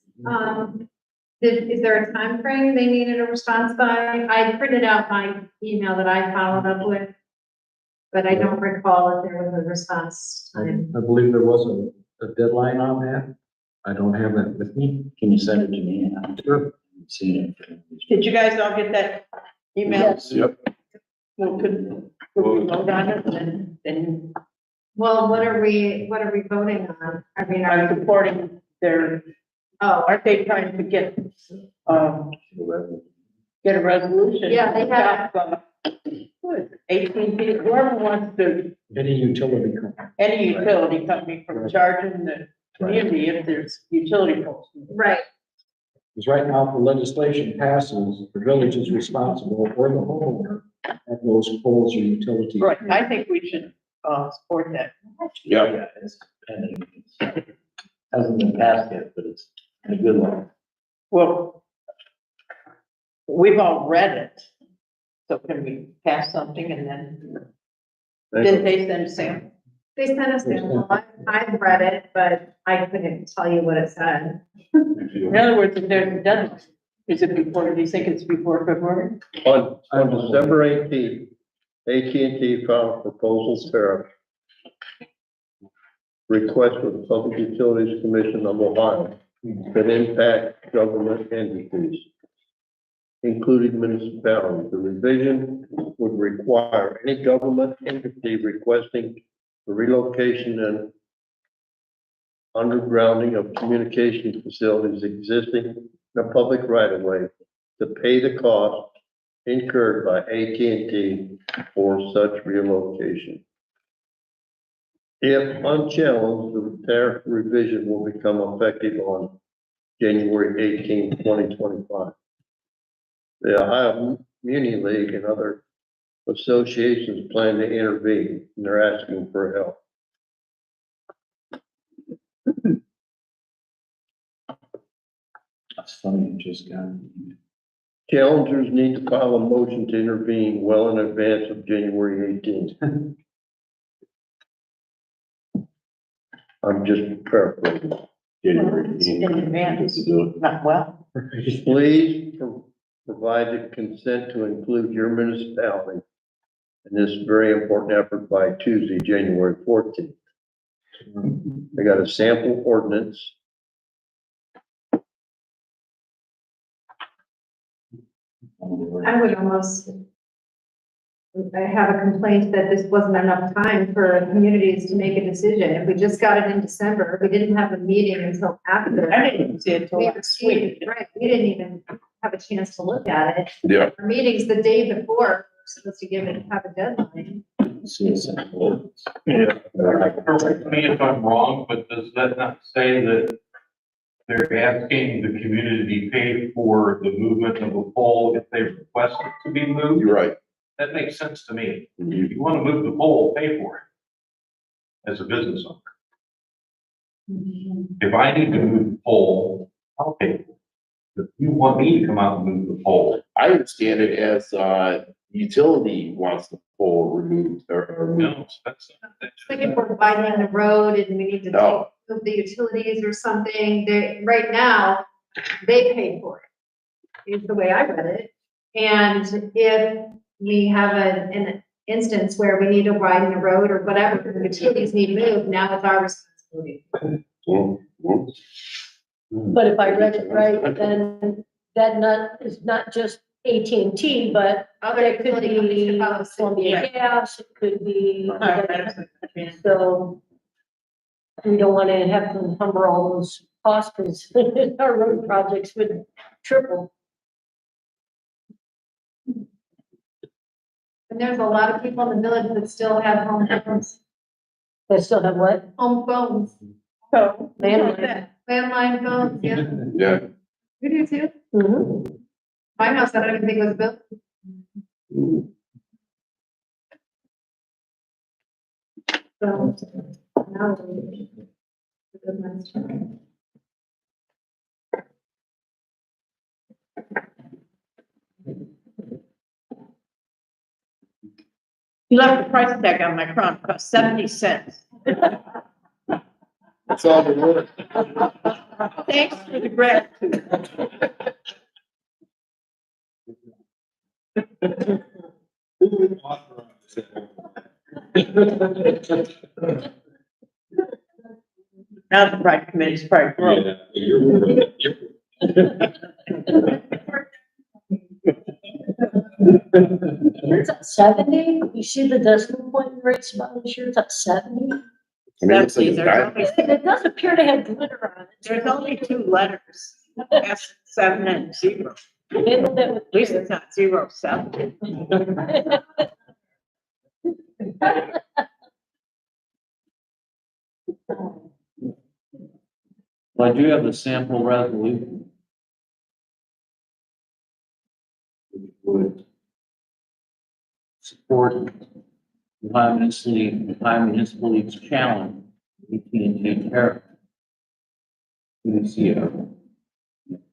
Is there a time frame they needed a response by? I printed out my email that I followed up with. but I don't recall if there was a response time. I believe there was a deadline on that. I don't have that with me. Can you send it to me? Sure. See it. Did you guys all get that email? Yes. Yep. Well, could we vote on it and then Well, what are we voting on? I mean, I'm supporting their, aren't they trying to get a resolution? Yeah, they have. AT&T, whoever wants to, Any utility company. any utility company from Right. charging the community if there's utility poles. right, Because right now, if the legislation passes, the village is responsible for the homeowner of those poles or utilities. Right, I think we should, support that. Yeah. Yeah, it's pending. Hasn't been passed yet, but it's a good one. Well, we've all read it, so can we pass something and then, didn't they send Sam? they sent us the law. I've read it, but I couldn't tell you what it said. In other words, if there's a deadline, is it before, do you think it's before February? On December 18th, AT&T filed a proposal tariff request for the Public Utilities Commission of Ohio that impact government entities, including municipalities. The revision would require any government entity requesting the relocation and undergrounding of communication facilities existing in a public right-of-way to pay the cost incurred by AT&T for such relocation. If unchallenged, the tariff revision will become effective on January 18, 2025. The Ohio Muni League and other associations plan to intervene, and they're asking for help. That's funny, you just got. Challengers need to file a motion to intervene well in advance of January 18th. I'm just paraphrasing. In advance, not well. Please provide the consent to include your municipality in this very important effort by Tuesday, January 14th. I got a sample ordinance. I would almost, I have a complaint that this wasn't enough time for communities to make a decision. If we just got it in December, we didn't have a meeting until after. I didn't even see it till We last week. Right, we didn't even have a chance to look at it. Yeah. Our meetings the day before, we're supposed to give it, have a deadline. See, it's a whole- Correct me if I'm wrong, but does that not say that they're asking the community to pay for the movement of a pole if they request it to be moved? You're right. That makes sense to me. If you want to move the pole, pay for it as a business owner. If I need to move the pole, I'll pay for it. If you want me to come out and move the pole, I understand it as, utility wants the pole removed or no, moved. that's. Like if we're widening the road and we need to No. move the utilities or something, right now, they pay for it, is the way I read it. And if we have an instance where we need to widen the road or whatever, the utilities need moved, now it's our responsibility. But if I read it right, then that is not just AT&T, but Other that could utility companies be can follow suit. Columbia Gas, it could be, Yeah. so we don't want to have to encumber all those costs because our road projects would triple. And there's a lot of people in the village that still have home phones, They still have what? home phones, So, Landline. landline phones, yeah. Yeah. You do too? Mhm. My house, I don't even think it was built. So, now. you left the price tag on my crown, it cost 70 cents. That's all the work. Thanks for the gratitude. Now the pride committee's probably broke. Yeah, you're. It's at 70. You see the decimal point rates about this year, it's at 70. I mean, it looks like it's There's got- only- It does appear to have glitter on it. There's only 2 letters, S, 7 and 0. At least it's not 0, 7. Well, I do have the sample resolution. Which would support the Ohio Municipal League's challenge, AT&T tariff. You see,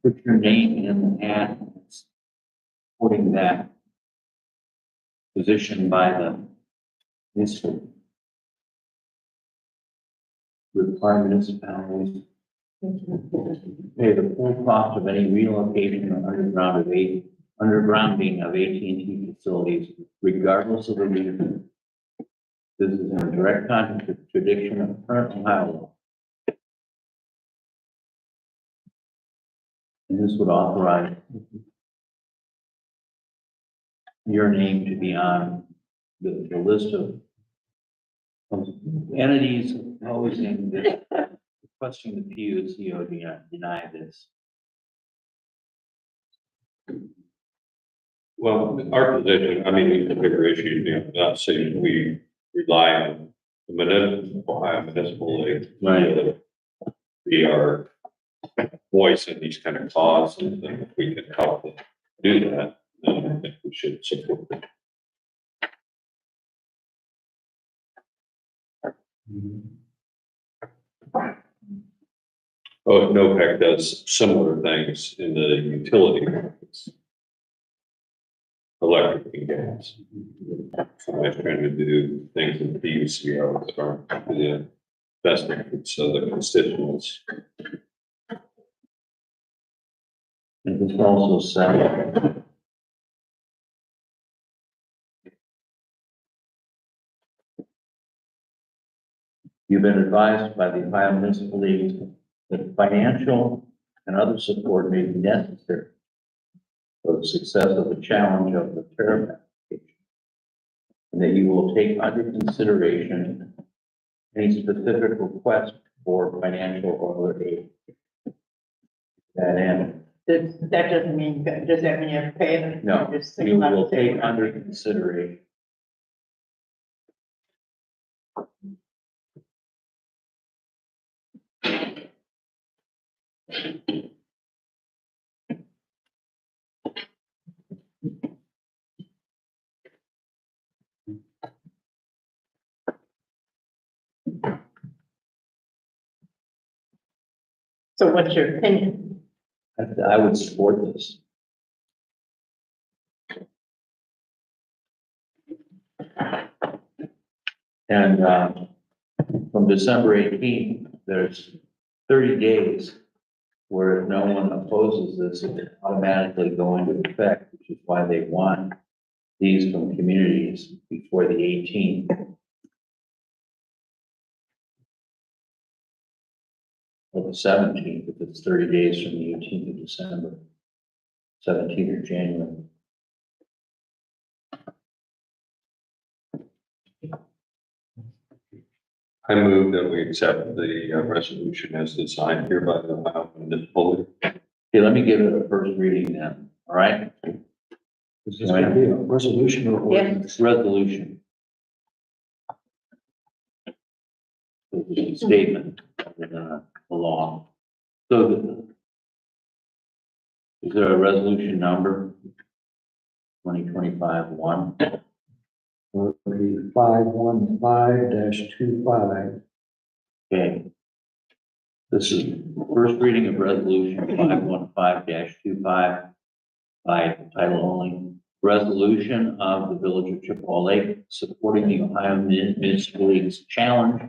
put your name in the hat, supporting that position by the municipal. Require municipalities pay the full cost of any relocation or undergrounding of AT&T facilities, regardless of the reason. This is in direct contradiction of current Ohio law. And this would authorize your name to be on the list of entities opposing this, requesting the PUCO deny this. Well, our position, I mean, the bigger issue, you know, not saying we rely on the Ohio Municipal League. Right. Be our voice in these kind of causes, and if we can help them do that, then I think we should support them. Oh, NOPEC does similar things in the utility markets. Electric and gas. Somebody's trying to do things in the PUCO that aren't to the best interests of the constituents. And this also said you've been advised by the Ohio Municipal League that financial and other support may be necessary for the success of the challenge of the tariff application, and that you will take under consideration any specific request for financial or other aid. To that end, That doesn't mean, does that mean you have to pay them? no, Just think you about will it. take under consideration. So what's your opinion? I would support this. And from December 18th, there's 30 days where if no one opposes this, it will automatically go into effect, which is why they want these from communities before the 18th. Or the 17th, if it's 30 days from the 18th of December, 17th of January. I move that we accept the resolution as designed here by the Ohio Municipal League. Okay, let me give it a first reading then, all right? Is this gonna be a resolution or ordinance? Resolution. It's a statement of the law. So is there a resolution number? 2025-1? 515-25. Okay. This is first reading of resolution 515-25 by title only. Resolution of the Village of Chippewa Lake supporting the Ohio Municipal League's challenge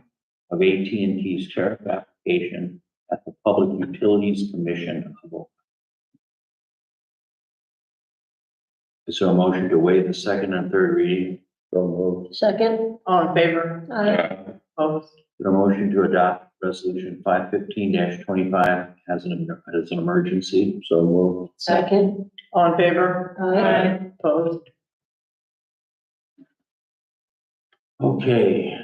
of AT&T's tariff application at the Public Utilities Commission of Ohio. Is there a motion to waive the second and third reading So moved. Second, All in favor? Opposed? A motion to adopt resolution 515-25 as an emergency. So moved. second, All in favor? Aye. Opposed? Okay.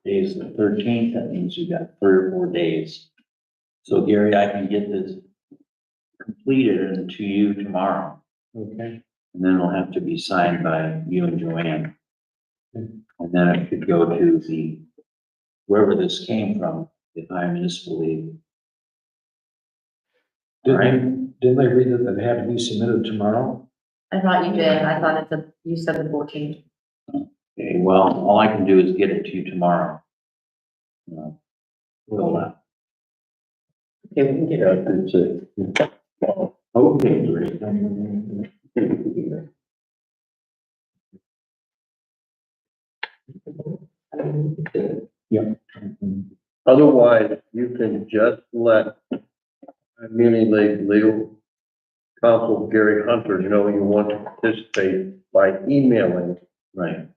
Today's the 13th, that means you got 3 or 4 days. So Gary, I can get this completed and to you tomorrow, Okay, and then it'll have to be signed by you and Joanne. And then it could go to the, wherever this came from, the Ohio Municipal League. didn't they read that it had to be submitted tomorrow? I thought you did. I thought you said the 14th. Okay, well, all I can do is get it to you tomorrow. We'll, Okay, we can get Yeah, it. that's it. okay, great. Otherwise, you can just let Muni Lake Legal Counsel Gary Hunter know you want to participate by emailing. Right.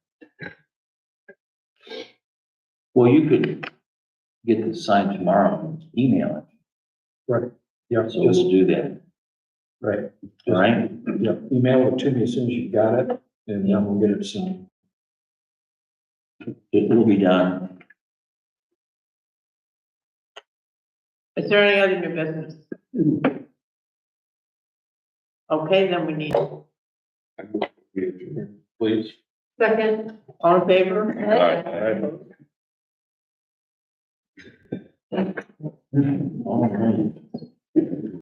Well, you could get this signed tomorrow and email Right, yeah, it, so just, we'll do that, right, all right? yeah, email it to me as soon as you got it, and then we'll get it signed. It will be done. Is there any other new business? Okay, then we need, Please. second, all in favor? All right.